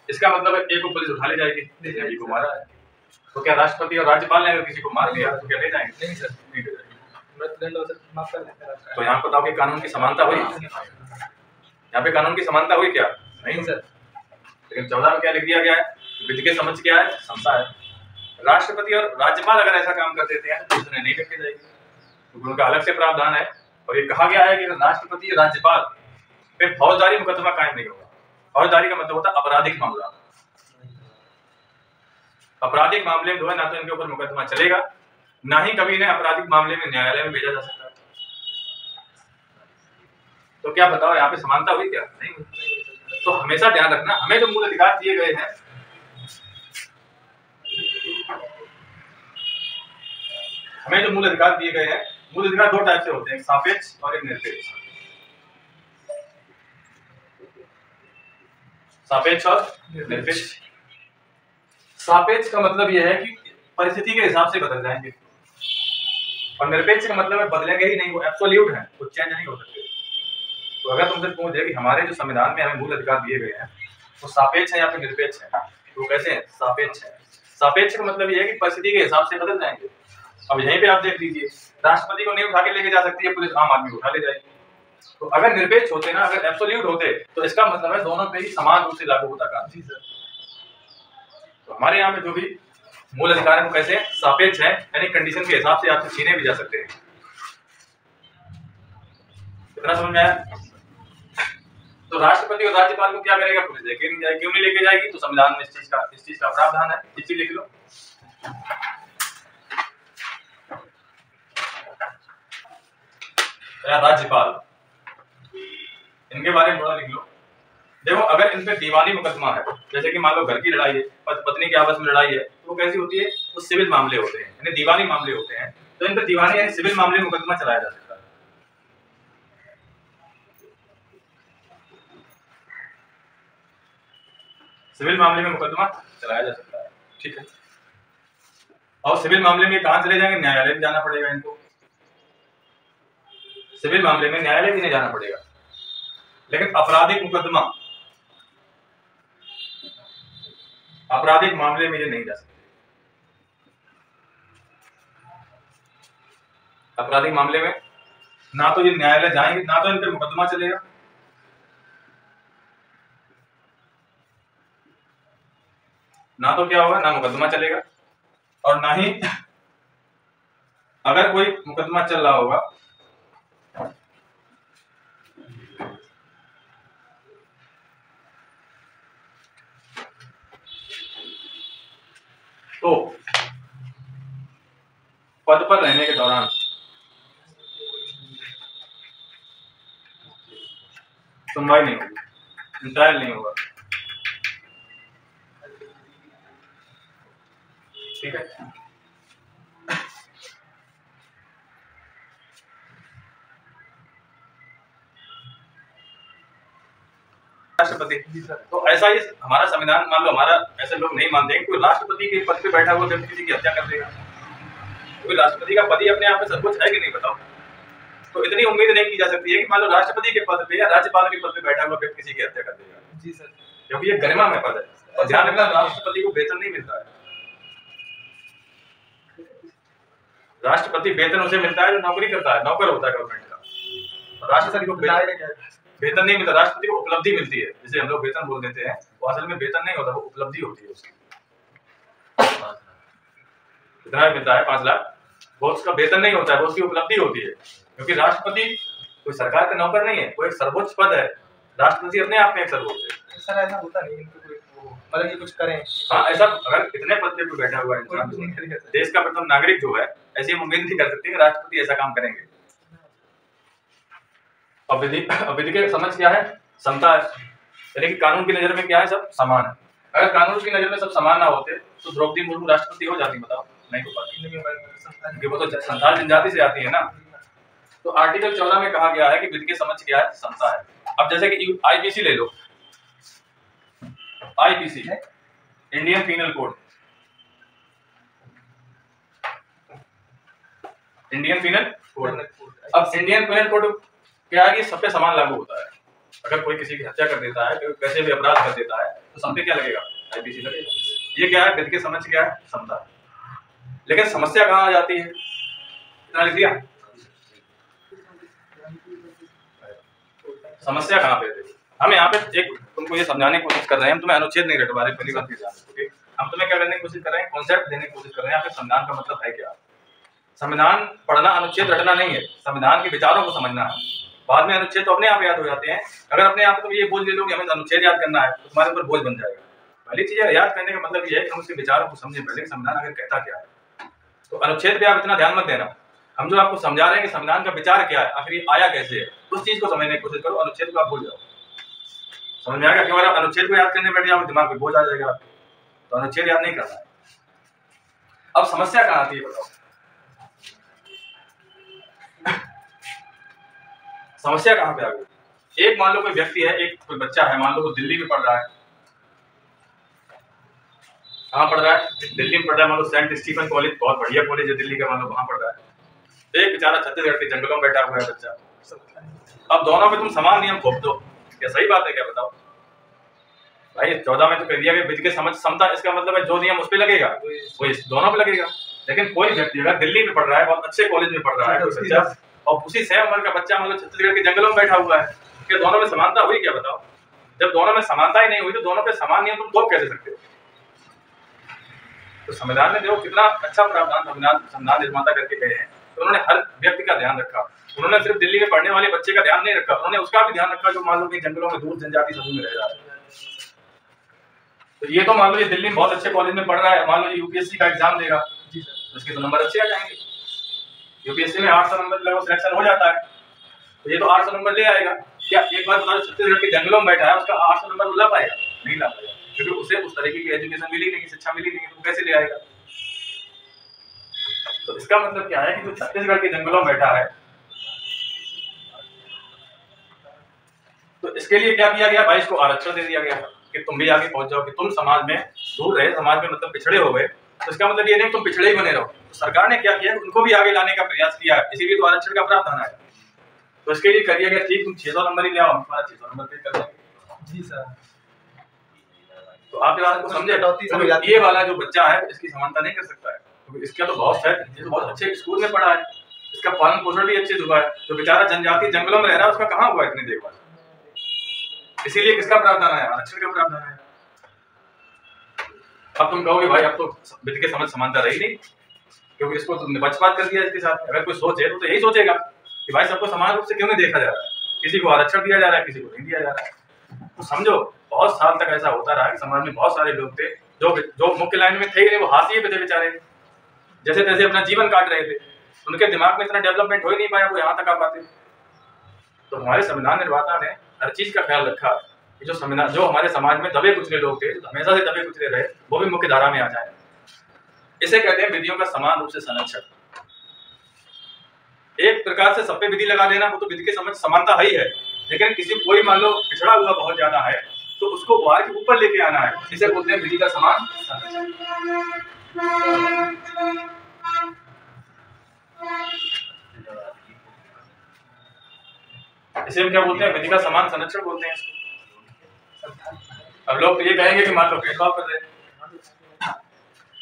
इसका मतलब है ए को पुलिस उठा ले जाएगी, इसने बी को मारा है। तो क्या राष्ट्रपति और राज्यपाल ने अगर किसी को मार दिया तो क्या ले जाएंगे? नहीं सर, नहीं ले जाएंगे। माफ कर देते हैं। तो यहाँ बताओ कि कानून की समानता हुई? यहाँ पे कानून की समानता हुई क्या? नहीं सर। लेकिन 14 में क्या लिख दिया गया है? विधि के समझ क्या है? समता है। राष्ट्रपति और राज्यपाल अगर ऐसा काम कर देते हैं तो उसने नहीं रखी जाएगी, क्योंकि उनका अलग से प्रावधान है। और ये कहा गया है कि राष्ट्रपति और राज्यपाल पे फौजदारी मुकदमा कायम नहीं होगा। फौजदारी का मतलब होता है आपराधिक मामला। आपराधिक मामले में जो है ना तो इनके ऊपर मुकदमा चलेगा, ना ही कभी इन्हें आपराधिक मामले में न्यायालय में भेजा जा सकता है। तो क्या बताओ यहाँ पे समानता हुई क्या? नहीं हुई। तो हमेशा ध्यान रखना, हमें जो मूल अधिकार दिए गए हैं हमें जो मूल अधिकार दिए गए हैं, मूल अधिकार दो टाइप से होते हैं, एक सापेक्ष और एक निरपेक्ष। सापेक्ष और निरपेक्ष। सापेक्ष का मतलब यह है कि परिस्थिति के हिसाब से बदल जाएंगे, और निरपेक्ष का मतलब है बदलेंगे ही नहीं, वो एब्सोल्यूट है, वो चेंज नहीं हो सकते। तो अगर तुमसे पूछे कि हमारे जो संविधान में हमें मूल अधिकार दिए गए हैं वो सापेक्ष है या फिर निरपेक्ष है, तो कैसे है? सापेक्ष है। सापेक्ष का मतलब यह है कि परिस्थिति के हिसाब से बदल जाएंगे। अब यहीं पे आप देख लीजिए, राष्ट्रपति को नहीं उठा के लेके जा सकती है पुलिस, आम आदमी को उठा ले जाएगी। तो अगर निरपेक्ष होते ना, अगर एब्सोल्यूट होते, तो इसका मतलब है दोनों पे ही समान रूप से लागू होता कानून। तो हमारे यहाँ में जो भी मूल अधिकार है वो कैसे सापेक्ष है, यानी कंडीशन के हिसाब से आपसे छीने भी जा सकते हैं। कितना समझ में आया? तो राष्ट्रपति और राज्यपाल को क्या करेगा? पुलिस लेके नहीं जाएगी। क्यों नहीं लेके जाएगी? तो संविधान में इस चीज का प्रावधान है। इस चीज लिख लो। राज्यपाल, इनके बारे में थोड़ा लिख लो। देखो, अगर इन पे दीवानी मुकदमा है, जैसे कि मान लो घर की लड़ाई है, पत्नी के आपस में लड़ाई है, तो वो कैसी होती है? वो सिविल मामले होते हैं, यानी दीवानी मामले होते हैं। तो इन पे दीवानी यानी सिविल मामले मुकदमा चलाया जा सकता है। सिविल मामले में मुकदमा चलाया जा सकता है, ठीक है। और सिविल मामले में कहां चले जाएंगे? न्यायालय में जाना पड़ेगा इनको। सिविल मामले में न्यायालय भी नहीं जाना पड़ेगा। लेकिन आपराधिक मुकदमा, आपराधिक मामले में ये नहीं जा सकते। आपराधिक मामले में ना तो ये न्यायालय जाएंगे, ना तो इन पर मुकदमा चलेगा, ना तो क्या होगा, ना मुकदमा चलेगा, और ना ही अगर कोई मुकदमा चल रहा होगा तो पद पर रहने के दौरान सुनवाई नहीं होगी, ट्रायल नहीं होगा, ठीक है। राष्ट्रपति, तो ऐसा ही हमारा संविधान, मान लो हमारा, ऐसे लोग नहीं मानते हैं कोई राष्ट्रपति के पद पे बैठा हुआ व्यक्ति किसी की हत्या कर देगा। कोई राष्ट्रपति का पद ही अपने आप में सर्वोच्च है कि नहीं, बताओ। तो इतनी उम्मीद नहीं की जा सकती है कि मान लो राष्ट्रपति के पद पे या राज्यपाल के पद पे बैठा हुआ व्यक्ति किसी की हत्या कर देगा। जी सर, क्योंकि ये गरिमा में पद है। और ध्यान रखना, राष्ट्रपति को वेतन नहीं मिलता है। राष्ट्रपति वेतन उसे मिलता है जो नौकरी करता है, नौकर होता है गवर्नमेंट का। राष्ट्रपति को वेतन नहीं मिलता, राष्ट्रपति को उपलब्धि मिलती है। जैसे हम लोग वेतन बोल देते हैं, वो असल में वेतन नहीं होता, वो उपलब्धि होती है उसकी। कितना मिलता है? 5 लाख। वो उसका वेतन नहीं होता है, वो उसकी उपलब्धि होती है। क्योंकि राष्ट्रपति कोई सरकार का नौकर नहीं है, वो एक सर्वोच्च पद है। राष्ट्रपति अपने आप में एक सर्वोच्च है। सर ऐसा होता नहीं, इनको कोई मतलब ये कुछ करें। हाँ, ऐसा अगर इतने पद पे बैठा हुआ इंसान, देश का प्रथम नागरिक जो है, ऐसी हम उम्मीद नहीं कर सकते कि राष्ट्रपति ऐसा काम करेंगे। अब विधि के समझ क्या है? समता है, यानी कि कानून की नजर में क्या है? सब समान है। अगर कानून की नजर में सब समान ना होते तो द्रौपदी मुर्मू राष्ट्रपति हो जाती? बताओ, नहीं हो पाती, क्योंकि वो तो संथाल जनजाति से आती है ना। तो आर्टिकल 14 में कहा गया है कि विधि की समझ क्या है? समता है। अब जैसे कि आईपीसी ले लो, IPC Indian penal code, Indian penal code. अब इंडियन पीनल कोड क्या है कि सब पे समान लागू होता है। अगर कोई किसी की हत्या कर देता है, कैसे भी अपराध कर देता है, तो सब पे क्या लगेगा? आईपीसी लगेगा। ये क्या है? विधि की समझ क्या है? समता। लेकिन समस्या कहाँ आ जाती है? इतना लिख दिया। समस्या कहाँ पे? हम यहाँ पे एक तुमको ये समझाने की कोशिश कर रहे हैं, हम तुम्हें अनुच्छेद नहीं रटवा रहे, पहली बात ये जान लो। हम तुम्हें क्या करने की कोशिश कर रहे हैं? कॉन्सेप्ट देने की कोशिश कर रहे हैं, आपके संविधान का मतलब है क्या। संविधान पढ़ना अनुच्छेद रटना नहीं है, संविधान के विचारों को समझना है। बाद में अनुच्छेद तो अपने आप याद हो जाते हैं। अगर अपने आप तुम ये बोझ ले लो कि हमें अनुच्छेद याद करना है, तो तुम्हारे ऊपर बोझ बन जाएगा। पहली चीज याद करने का मतलब ये है कि हम उसके विचारों को समझें पहले, संविधान आखिर कहता क्या है। तो अनुच्छेद पे आप इतना ध्यान मत देना, हम जो आपको समझा रहे हैं कि संविधान का विचार क्या है, आखिर आया कैसे है, उस चीज को समझने की कोशिश करो। अनुच्छेद को आप भूल जाओ, समझ में आ गया? क्यों? अगर अनुच्छेद को याद करने बैठ जाओ, दिमाग पे बोझ आ जाएगा, तो अनुच्छेद याद नहीं करना है। अब समस्या कहाँ आती है बताओ? समस्या कहाँ पे आ गई? एक मान लो कोई व्यक्ति है, एक कोई बच्चा है, मान लो वो दिल्ली में पढ़ रहा है। कहाँ पढ़ रहा है? दिल्ली में पढ़ रहा है। मान लो सेंट स्टीफन कॉलेज, बहुत बढ़िया कॉलेज है दिल्ली का, मान लो वहां पढ़ रहा है। एक बेचारा छत्तीसगढ़ के जंगलों में बैठा हुआ है बच्चा। अब दोनों पे तुम समान नियम थोप दो, क्या सही बात है? क्या बताओ भाई? 14 में तो कह दिया कि विधि के समझ समता, इसका मतलब है जो नियम उस पे लगेगा वो इस दोनों पे लगेगा। लेकिन कोई व्यक्ति अगर दिल्ली में पढ़ रहा है, बहुत अच्छे कॉलेज में पढ़ रहा है कोई बच्चा, और उसी सेम उम्र का बच्चा मतलब छत्तीसगढ़ के जंगलों में बैठा हुआ है, क्या दोनों में समानता हुई? क्या बताओ? जब दोनों में समानता ही नहीं हुई तो दोनों पे समान नियम तुम थोप कैसे सकते हो? तो संविधान ने देखो कितना अच्छा प्रावधान संविधान निर्माता करके गए हैं। तो उन्होंने हर व्यक्ति का ध्यान रखा। उन्होंने सिर्फ दिल्ली में पढ़ने वाले बच्चे का ध्यान नहीं रखा, उन्होंने उसका भी ध्यान रखा जो मान लो कि जंगलों में दूर जनजाति समूह में रह रहा है। तो ये तो मान लो ये दिल्ली में बहुत अच्छे कॉलेज में पढ़ रहा है, मान लो ये यूपीएससी का एग्जाम देगा, उसके तो नंबर अच्छे आ जाएंगे। यूपीएससी में 800 नंबर लगभग सिलेक्शन हो जाता है, तो ये तो 800 नंबर ले आएगा। क्या एक बार बताओ, छत्तीसगढ़ के जंगलों में बैठा है, उसका 800 नंबर ला पाएगा? नहीं ला पाएगा, क्योंकि उसे उस तरीके की एजुकेशन मिली नहीं, शिक्षा मिली नहीं, तो कैसे ले आएगा? तो इसका मतलब क्या है कि जो छत्तीसगढ़ के जंगलों में बैठा है, तो इसके लिए क्या किया गया भाई? इसको आरक्षण दे दिया गया कि तुम भी आगे पहुंच जाओ, कि तुम समाज में दूर रहे, समाज में मतलब पिछड़े हो गए, तो इसका मतलब ये नहीं तुम पिछड़े ही बने रहो। तो सरकार ने क्या किया, उनको भी आगे लाने का प्रयास किया है, इसीलिए तो आरक्षण का प्रावधान है। तो इसके लिए कर दिया गया, ठीक तुम 600 नंबर ही ले आओ, हम तुम्हारा 600 नंबर पे कर देंगे। जी सर। तो आप बात को समझे, ये वाला जो बच्चा है इसकी समानता नहीं कर सकता है, क्योंकि इसका तो बहुत है, ये तो बहुत अच्छे स्कूल में पढ़ा है, इसका पालन पोषण भी अच्छे से हुआ है। जो बेचारा जनजाति जंगलों में रह रहा है, उसका कहाँ हुआ इतनी देखभाल? इसीलिए किसका प्रावधान है? आरक्षण का प्रावधान है। अब तुम कहोगे भाई अब तो विधि के समझ समानता रही नहीं, क्योंकि इसको तुमने पक्षपात कर दिया इसके साथ। अगर कोई सोचे तो यही सोचेगा कि भाई सबको समान रूप से क्यों नहीं देखा जा रहा है, किसी को आरक्षण दिया जा रहा है, किसी को नहीं दिया जा रहा है। तो समझो बहुत साल तक ऐसा होता रहा कि समाज में बहुत सारे लोग थे जो मुख्य लाइन में थे ही नहीं, वो हाशिए पे थे बेचारे, जैसे तैसे अपना जीवन काट रहे थे, उनके दिमाग में इतना डेवलपमेंट हो ही नहीं पाया वो यहाँ तक आ पाते। तो हमारे संविधान निर्माता ने हर चीज का ख्याल रखा कि जो हमारे समाज में दबे कुचले लोग थे, हमेशा से दबे कुचले रहे, वो भी मुख्य धारा में आ जाए। इसे कहते हैं विधियों का समान रूप से संरक्षण। एक प्रकार से सब पे विधि लगा देना, वो तो विधि के समझ समानता ही है, लेकिन किसी कोई मान लो पिछड़ा हुआ बहुत ज्यादा है तो उसको वार के ऊपर लेके आना है, इसे बोलते हैं विधि का समान संरक्षण। इसे हम क्या बोलते हैं? विधि का समान संरक्षण बोलते हैं इसको। अब लोग तो ये कहेंगे कि मान लो भेदभाव कर रहे हैं,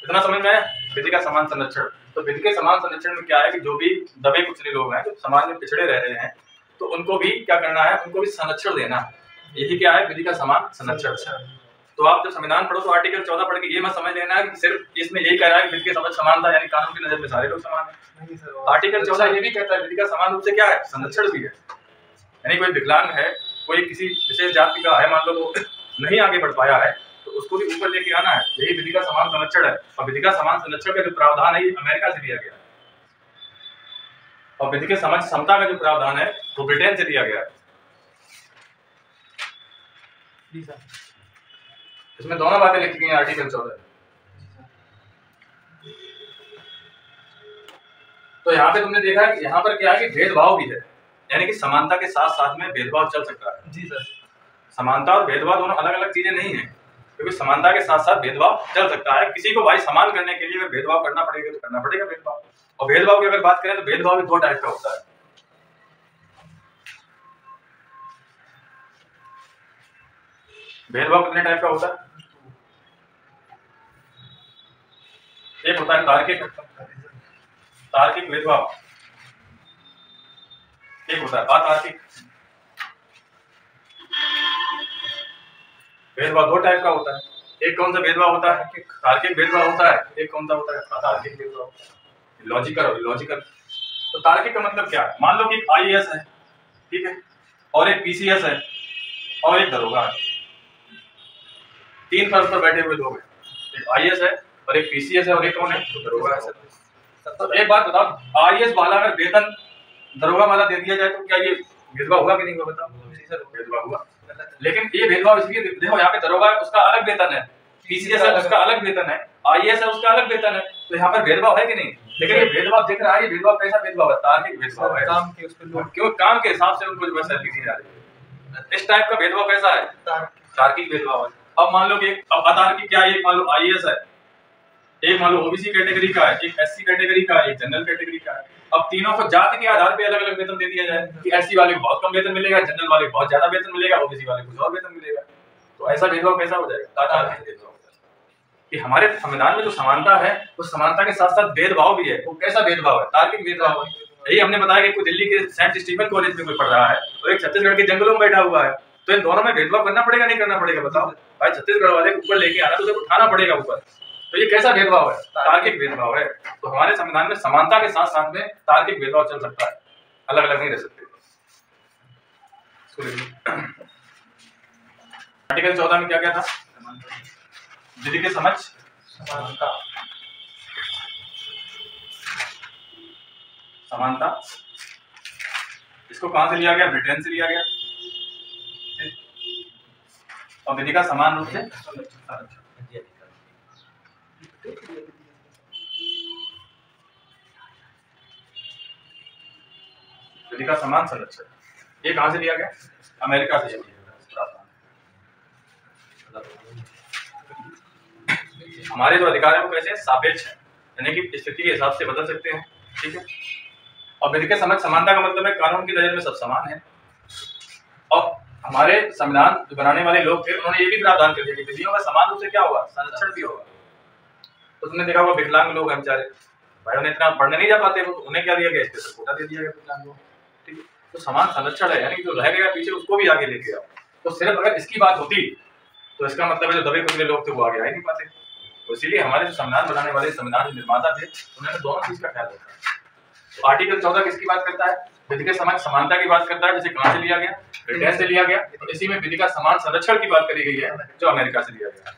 इतना समझ में आया? विधि का समान संरक्षण, तो विधि के समान संरक्षण में क्या है कि जो भी दबे कुचले लोग हैं, जो समाज में पिछड़े रह रहे हैं, तो उनको भी क्या करना है? उनको भी संरक्षण देना है। यही क्या है? विधि का समान संरक्षण। तो आप जब संविधान पढ़ो तो आर्टिकल 14 पढ़ के ये मत समझ लेना है कि सिर्फ इसमें यही कह रहा है कि विधि के समझ समानता, यानी कानून की नजर में सारे लोग समान है। आर्टिकल 14 ये भी कहता है विधि का समान रूप से क्या है? संरक्षण भी है। यानी कोई विकलांग है, कोई किसी विशेष जाति का है, मान लो वो नहीं आगे बढ़ पाया है, तो उसको भी ऊपर लेके आना है, यही विधि का समान संरक्षण है। और विधि का समान संरक्षण का जो प्रावधान है ये अमेरिका से दिया गया है, और विधि के समझ समता का जो प्रावधान है वो ब्रिटेन से दिया गया है। इसमें दोनों बातें लिखी गई हैं आर्टिकल 14। तो यहाँ पे तुमने देखा है कि यहाँ पर क्या है कि भेदभाव भी है, यानी कि समानता के साथ साथ में भेदभाव चल सकता है। जी सर। समानता और भेदभाव दोनों अलग अलग चीजें नहीं है, क्योंकि समानता के साथ साथ भेदभाव चल सकता है। किसी को भाई समान करने के लिए अगर भेदभाव करना पड़ेगा तो करना पड़ेगा भेदभाव। और भेदभाव की अगर बात करें तो भेदभाव भी 2 टाइप का होता है। भेदभाव कितने टाइप का होता है? एक होता है तार्किक भेदभाव, एक होता है अतार्किक भेदभाव। 2 टाइप का होता है। एक कौन सा भेदभाव होता है? तार्किक भेदभाव होता है। एक कौन सा होता है? अतार्किक भेदभाव, लॉजिकल और इलॉजिकल। तो तार्किक का मतलब क्या है? मान लो कि एक आईएएस है, ठीक है, और एक पीसीएस है और एक दरोगा है। 3 फर्श पर बैठे हुए लोग हैं, एक आईएएस है और एक पीसीएस है और एक कौन है? तो दरोगा है। तो एक बात बताओ, आईएएस वाला अगर वेतन दरोगा वाला दे दिया जाए तो क्या ये भेदभाव हुआ कि नहीं हुआ? बताओ। भेदभाव हुआ। लेकिन ये भेदभाव इसलिए, देखो यहाँ पे दरोगा है उसका अलग वेतन है, पीसीएस है उसका अलग वेतन है, आईएएस है उसका अलग वेतन है, तो यहाँ पर भेदभाव है कि नहीं? लेकिन ये भेदभाव दिख रहा है, ये भेदभाव कैसा भेदभाव है? तार्किक भेदभाव है। काम के उस पे लोग क्यों? काम के हिसाब से उनको जो है सैलरी दी जा रही है। इस टाइप का भेदभाव कैसा है? तार्किक भेदभाव है। अब मान लो कि अब अतार्किक क्या है? एक मान लो आईएएस है, एक मान लो ओबीसी कैटेगरी का है, एक एससी कैटेगरी का है, एक जनरल कैटेगरी का है। अब तीनों को जाति के आधार पे अलग अलग वेतन दे दिया जाए कि एससी वाले को बहुत कम वेतन मिलेगा, जनरल वाले को बहुत ज्यादा वेतन मिलेगा, ओबीसी वाले को कुछ और वेतन मिलेगा। तो ऐसा भेदभाव कैसा हो जाएगा? तार्किक भेदभाव कि हमारे संविधान में जो समानता है उस समानता के साथ साथ भेदभाव भी है। वो कैसा भेदभाव है? तार्किक भेदभाव है। यही हमने बताया कि कोई दिल्ली के सेंट स्टीफन कॉलेज में कोई पढ़ रहा है और एक छत्तीसगढ़ के जंगलों में बैठा हुआ है, तो इन दोनों में भेदभाव करना पड़ेगा नहीं करना पड़ेगा? बताओ भाई, छत्तीसगढ़ वाले को ऊपर लेके आना तो उसे उठाना पड़ेगा ऊपर। तो ये कैसा भेदभाव है? तार्किक भेदभाव है। तो हमारे संविधान में समानता के साथ साथ में तार्किक भेदभाव चल सकता है, अलग अलग नहीं रह सकते। आर्टिकल 14 में क्या क्या था? विधि के समक्ष समानता। समानता इसको कहां से लिया गया? ब्रिटेन से लिया गया। और विधि का समान रूप से विधि का समान संरक्षण, ये कहां से लिया गया? अमेरिका से लिया गया। हमारे जो अधिकार है वो कैसे सापेक्ष है, यानी कि स्थिति के हिसाब से बदल सकते हैं। ठीक है। और विधि के समक्ष समानता का मतलब है कानून की नजर में सब समान है। और हमारे संविधान जो बनाने वाले लोग थे उन्होंने ये भी प्रावधान कर दिया कि विधियों का समान रूप से क्या होगा? संरक्षण भी होगा। तो तुमने देखा होगा विकलांग लोग हैं बेचारे, भाई उन्हें इतना पढ़ने नहीं जा पाते, वो उन्हें क्या दिया गया? स्पेशल कोटा दे दिया गया विकलांग लोग। ठीक है। तो समान संरक्षण है, यानी कि जो रह गया पीछे उसको भी आगे लेके आओ। तो सिर्फ अगर इसकी बात होती तो इसका मतलब है जो दबे कुचले लोग थे वो आगे आ ही नहीं पाते। तो इसीलिए हमारे जो संविधान बनाने वाले संविधान निर्माता थे उन्होंने दोनों चीज का ख्याल रखा। तो आर्टिकल 14 किसकी बात करता है? विधि के समक्ष समानता की बात करता है, जैसे कहां से लिया गया? ब्रिटेन से लिया गया। तो इसी में विधि का समान संरक्षण की बात करी गई है जो अमेरिका से लिया गया।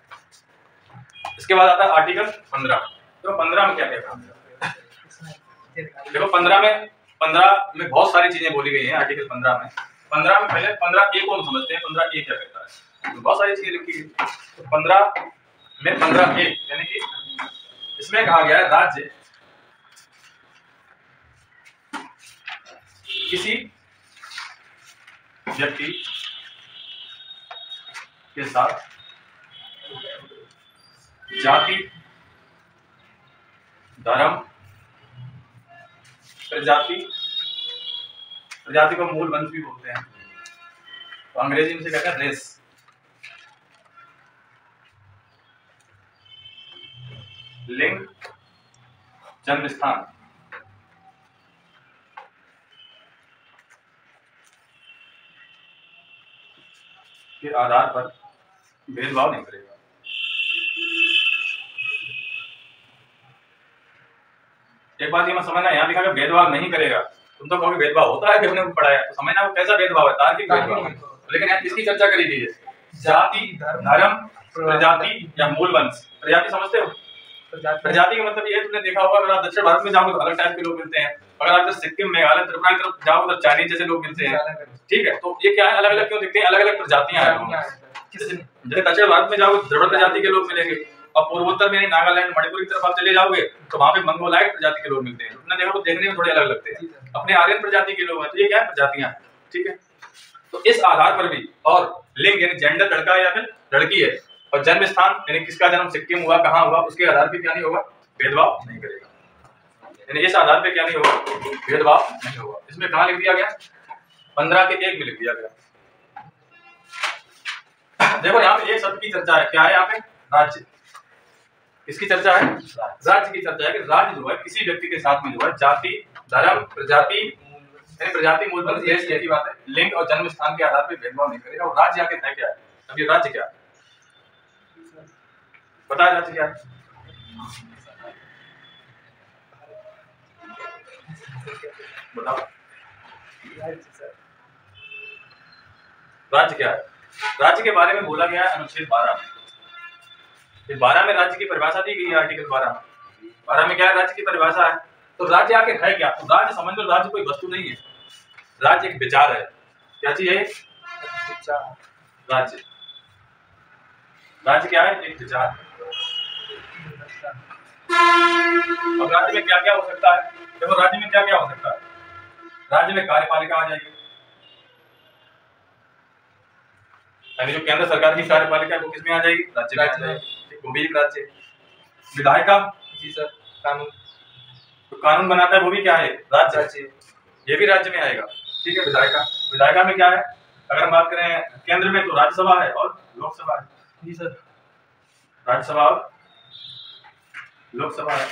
इसके बाद आता है आर्टिकल 15। तो 15 में क्या क्या काम है? देखो 15 में बहुत सारी चीजें बोली गई हैं। आर्टिकल 15 में पहले 15A को हम समझते हैं। 15A क्या कहता है? तो बहुत सारी चीजें लिखी है। तो 15 में 15A यानी कि इसमें कहा गया है राज्य किसी व्यक्ति के साथ जाति, धर्म, प्रजाति को मूल वंश भी बोलते हैं, तो अंग्रेजी में से कहते हैं रेस, लिंग, जन्म स्थान के आधार पर भेदभाव नहीं करेगा। एक बात ये मत समझना, यहाँ लिखा है भेदभाव नहीं करेगा। तुम तो कहोगे भेदभाव होता है, हमने पढ़ाया, तो समझना वो कैसा भेदभाव है? तार्किक भेदभाव। लेकिन यहाँ किसकी चर्चा करी गई है? जाति, धर्म, प्रजाति या मूल वंश। प्रजाति समझते हो? प्रजाति का मतलब ये तुमने देखा होगा, अगर आप दक्षिण भारत में जाओगे तो अलग टाइप के लोग मिलते हैं, अगर आप सिक्किम, मेघालय, त्रिपुरा की तरफ जाओगे तो चाइनीज जैसे लोग मिलते हैं। ठीक है। तो ये क्या है? अलग अलग क्यों दिखते हैं? अलग अलग प्रजातियां हैं। जैसे दक्षिण भारत में जाओगे द्रविड़ प्रजाति के लोग मिलेंगे, और पूर्वोत्तर में नागालैंड, मणिपुर की तरफ आप चले जाओगे तो वहां पे मंगोलाइट प्रजाति के लोग मिलते हैं। तुमने देखा तो देखने में थोड़े अलग लगते हैं, अपने आर्यन प्रजाति के लोग हैं। तो ये क्या है? प्रजातियां। ठीक है। तो इस आधार पर भी, और लिंग यानी जेंडर लड़का है या फिर लड़की है, और जन्म स्थान यानी किसका जन्म सिक्किम हुआ, कहाँ हुआ, उसके आधार पर क्या नहीं होगा? भेदभाव नहीं करेगा। यानी इस आधार पे क्या नहीं होगा? भेदभाव नहीं होगा। इसमें कहाँ लिख दिया गया? 15 के 1 में लिख दिया गया। देखो यहाँ पे एक शब्द की चर्चा है, क्या है यहाँ पे? राज्य। किसकी चर्चा है? राज्य की चर्चा है कि राज्य जो है किसी व्यक्ति के साथ में जो है जाति, धर्म, प्रजाति यानी प्रजाति, मूल वंश, देश की बात है, लिंग और जन्म स्थान के आधार पर भेदभाव नहीं करेगा। और राज्य आके है क्या है? अब ये राज्य क्या है? पता है राज्य क्या है? बताओ राज्य क्या है? राज्य के बारे में बोला गया है अनुच्छेद 12 में। 12 में राज्य की परिभाषा दी गई है। आर्टिकल 12 में क्या है? राज्य की परिभाषा है। तो राज्य आखिर है क्या? तो राज्य समझ लो, राज्य कोई वस्तु नहीं है, राज्य एक विचार है। क्या चीज है? राज्य क्या है? एक विचार। अब राज्य में क्या क्या हो सकता है? देखो राज्य में क्या क्या हो सकता है। राज्य में कार्यपालिका आ जाएगी, यानी जो केंद्र सरकार की कार्यपालिका है वो किसमें आ जाएगी? राज्य में आ जाएगी, वो भी एक राज्य है। विधायिका, जी सर, कानून, तो कानून बनाता है वो भी क्या है? राज्य, ये भी राज्य में आएगा। ठीक है, विधायिका, विधायिका में क्या है? अगर हम बात करें केंद्र में तो राज्यसभा है और लोकसभा है। जी सर, राज्यसभा और लोकसभा है।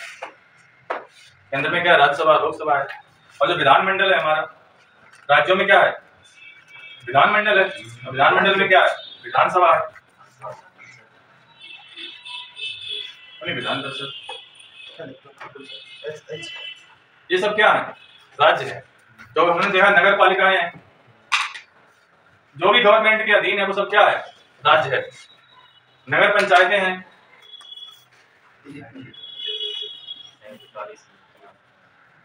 केंद्र में क्या है? राज्यसभा, लोकसभा है। और जो विधानमंडल है हमारा, राज्यों में क्या है? विधानमंडल है। विधानमंडल में क्या है? विधानसभा है, विधान परिषद। ये सब क्या है? राज्य है। जो हमने देखा नगर पालिकाएं हैं, जो भी गवर्नमेंट के अधीन है वो सब क्या है? राज्य है। नगर पंचायतें हैं,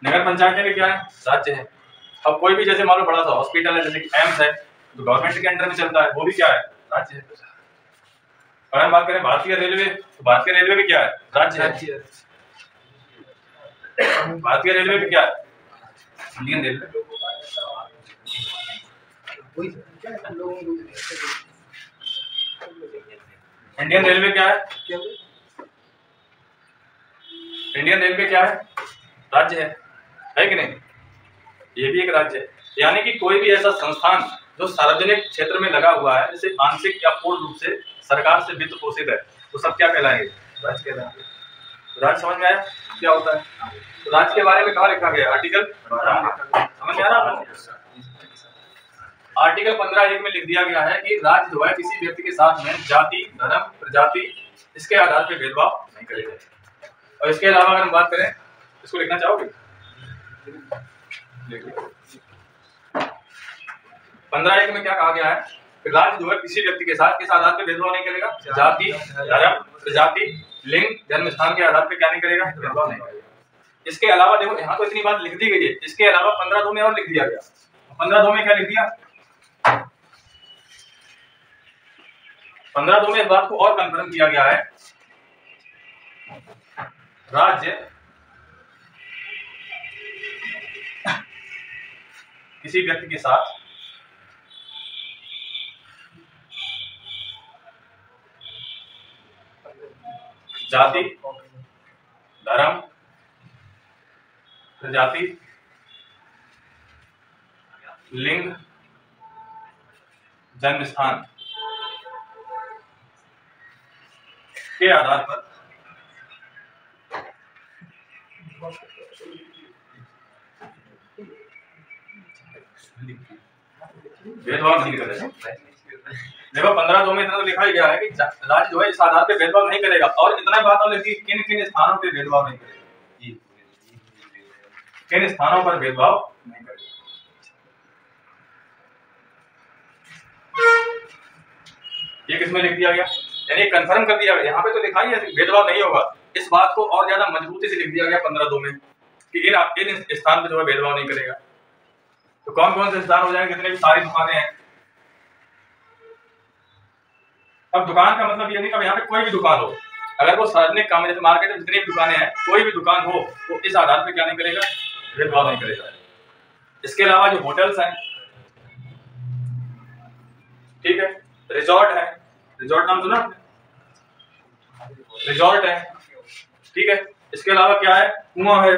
नगर पंचायतें भी क्या है? राज्य है। अब कोई भी जैसे मान लो बड़ा सा हॉस्पिटल है, जैसे कि एम्स है, जो गवर्नमेंट के अंडर में चलता है, वो भी क्या है? राज्य है। अगर हम बात करें भारतीय रेलवे, तो भारतीय रेलवे भी क्या है? राज्य है। भारतीय रेलवे भी क्या है? Indian railway. इंडियन रेलवे क्या है? इंडियन रेलवे क्या है? राज्य है कि नहीं? ये भी एक राज्य है। यानी कि कोई भी ऐसा संस्थान जो सार्वजनिक क्षेत्र में लगा हुआ है, जैसे आंशिक या पूर्ण रूप से सरकार से वित्त पोषित है, तो सब क्या कहलाएंगे? राज्य कहलाएंगे। तो राज्य समझ में आया क्या होता है? तो राज्य के बारे में कहाँ लिखा गया? आर्टिकल 12। समझ में आ रहा है? आर्टिकल 15(1) में लिख दिया गया है कि राज्य जो है किसी व्यक्ति के साथ में जाति, धर्म, प्रजाति इसके आधार पर भेदभाव नहीं करेगा। और इसके अलावा अगर हम बात करें, इसको लिखना चाहोगे? 15(1) में क्या कहा गया है? राज्य जो है किसी व्यक्ति के साथ किस आधार पर भेदभाव नहीं करेगा? जाति, धर्म, प्रजाति, लिंग, जन्म स्थान के आधार पर क्या नहीं करेगा? भेदभाव नहीं करेगा। इसके अलावा देखो यहाँ तो इतनी बात लिख दी गई है, इसके अलावा 15(2) में और लिख दिया गया। 15(2) में क्या लिख दिया? 15(2) में इस बात को और कंफर्म किया गया है, राज्य किसी व्यक्ति के साथ जाति, धर्म, प्रजाति, लिंग, जन्म स्थान के आधार पर भेदभाव नहीं करेगा। देखो 15(2) में इतना तो लिखा ही गया है कि राज्य जो है इस आधार पे भेदभाव नहीं करेगा, और इतना बात और लिखी किन किन स्थानों पे भेदभाव नहीं करेगा, किन स्थानों पर भेदभाव नहीं करेगा। ये किसमें लिख दिया गया? यानी कंफर्म कर दिया गया। यहाँ पे तो लिखा ही है भेदभाव नहीं होगा, इस बात को और ज्यादा मजबूती से लिख दिया गया 15(2) में कि इन स्थान पे जो है भेदभाव नहीं करेगा। तो कौन कौन से स्थान हो जाएंगे? जितने भी सारी दुकानें हैं। अब दुकान का मतलब ये नहीं कि यहाँ पे कोई भी दुकान हो, अगर वो सार्वजनिक काम, जैसे मार्केट में जितनी भी दुकानें हैं, कोई भी दुकान हो तो इस आधार पे क्या नहीं करेगा? भेदभाव नहीं करेगा। इसके अलावा जो होटल्स हैं, ठीक है, रिजॉर्ट है, रिजॉर्ट नाम सुना? रिजॉर्ट है, ठीक है। इसके अलावा क्या है? कुआं है,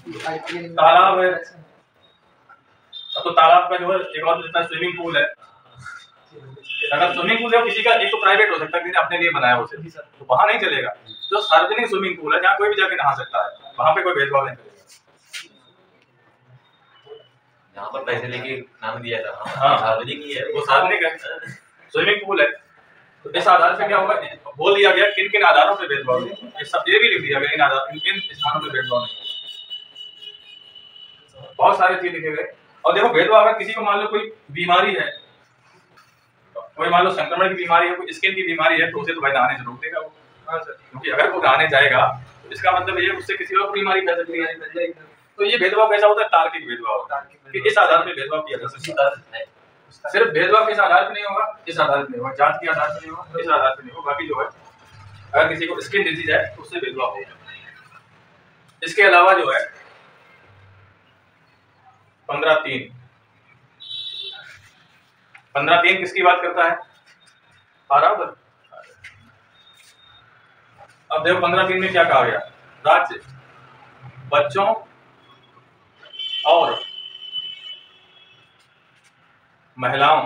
तालाब है। तो तालाब का जो है एक और जितना स्विमिंग पूल है। अगर स्विमिंग पूल है किसी का, एक तो प्राइवेट हो सकता है, किसी ने अपने लिए बनाया हो उसे, तो वहां नहीं चलेगा। जो सार्वजनिक स्विमिंग पूल है जहाँ कोई भी जाके नहा सकता है, वहां पे कोई भेदभाव नहीं करेगा। जहाँ पर पैसे लेके नाम दिया था, हाँ, सार्वजनिक ही है, वो सार्वजनिक है, स्विमिंग पूल है। तो इस आधार पे क्या होगा? बोल दिया गया किन किन आधारों पे भेदभाव नहीं, ये भी लिख दिया गया इन आधार, इन स्थानों पे भेदभाव नहीं। बहुत सारे चीज लिखे गए। और देखो भेदभाव, अगर किसी को मान लो कोई बीमारी है, कोई मान लो संक्रमण की बीमारी है, कोई स्किन की बीमारी है, तो उसे तो भाई नहाने से रोक देगा वो। हाँ सर, क्योंकि अगर वो नहाने जाएगा तो इसका मतलब ये उससे किसी और बीमारी फैल सकती है। तो ये भेदभाव कैसा होता है? तार्किक भेदभाव होता है कि इस आधार पे भेदभाव किया जा सकता है। सिर्फ भेदभाव किस आधार पे नहीं होगा? इस आधार पे नहीं होगा, जात के आधार पे नहीं होगा, इस आधार पे नहीं होगा, बाकी जो है अगर किसी को स्किन डिजीज है तो उससे भेदभाव होगा। इसके अलावा जो है 15(3) किसकी बात करता है? बराबर। अब देखो 15(3) में क्या कहा गया? राज्य बच्चों और महिलाओं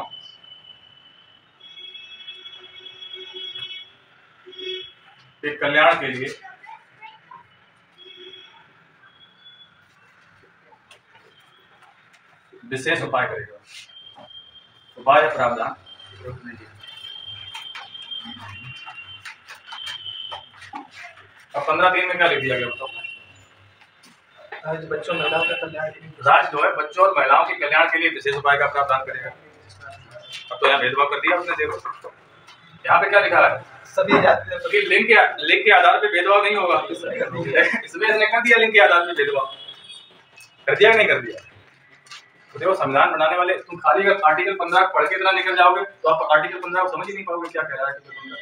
के कल्याण के लिए विशेष उपाय करेगा। उपाय है प्रावधान। अब 15(3) में क्या लिख दिया गया बताओ? बच्चों महिलाओं का कल्याण के लिए राज्य जो है बच्चों और महिलाओं के कल्याण के लिए विशेष उपाय का प्रावधान करेगा। अब तो यहाँ भेदभाव कर दिया उसने। देखो यहाँ पे क्या लिखा है? सभी जाति क्योंकि लिंग के आधार पे भेदभाव नहीं होगा। इसमें इसने कर दिया लिंग के आधार पे भेदभाव। कर दिया कि नहीं कर दिया? तो देखो संविधान बनाने वाले, तुम खाली अगर आर्टिकल 15 पढ़ के इतना निकल जाओगे तो आप आर्टिकल 15 को समझ ही नहीं पाओगे क्या कह रहा है आर्टिकल 15।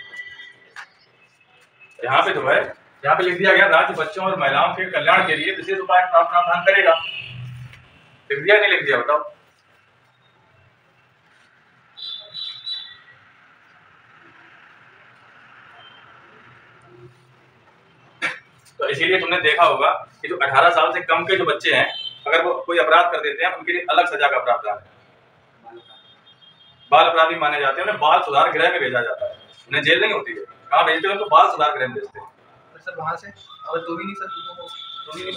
यहाँ पे जो है, यहाँ पे लिख दिया गया राज्य बच्चों और महिलाओं के कल्याण के लिए विशेष उपाय का प्रावधान करेगा। लिख दिया नहीं लिख दिया बताओ? तो इसीलिए तुमने देखा होगा कि जो 18 साल से कम के जो बच्चे हैं, अगर वो कोई अपराध कर देते हैं उनके लिए अलग सजा का प्रावधान है। बाल अपराधी माने जाते हैं, उन्हें बाल सुधार गृह में भेजा जाता है। उन्हें जेल नहीं होती है। कहाँ भेजते हैं? उनको बाल सुधार गृह में भेजते हैं। सर वहाँ से और तो भी नहीं सर, तो भी नहीं।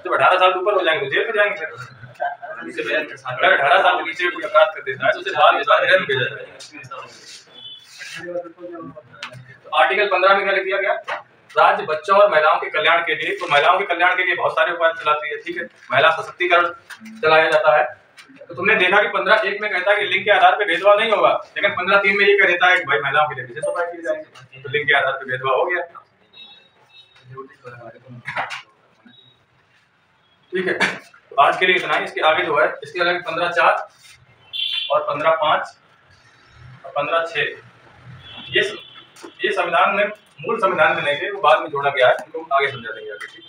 जब 18 साल ऊपर हो जाएंगे तो जेल में जाएंगे। अगर 18 साल के नीचे कोई अपराध कर देता है तो उसे बाल सुधार गृह में भेजा जाएगा। तो आर्टिकल 15 में क्या लिख दिया गया? राज्य बच्चों और महिलाओं के कल्याण के लिए, तो महिलाओं के कल्याण के लिए बहुत सारे उपाय चलाती है। ठीक है, महिला सशक्तिकरण चलाया जाता है। तो तुमने देखा कि 15(1) में कहता है कि लिंग के आधार पे भेदभाव नहीं होगा, लेकिन 15(3) में ये कह देता है कि भाई महिलाओं के लिए विशेष उपाय किए जाएंगे। तो लिंग के आधार पे भेदभाव हो गया। ठीक है, तो आज के लिए इतना ही। इसके आगे जो है, इसके अलग 15(4) और 15(5) और 15(6) ये संविधान में, मूल संविधान में नहीं थे, वो बाद में जोड़ा गया है। उनको आगे समझा देंगे आगे। ठीक।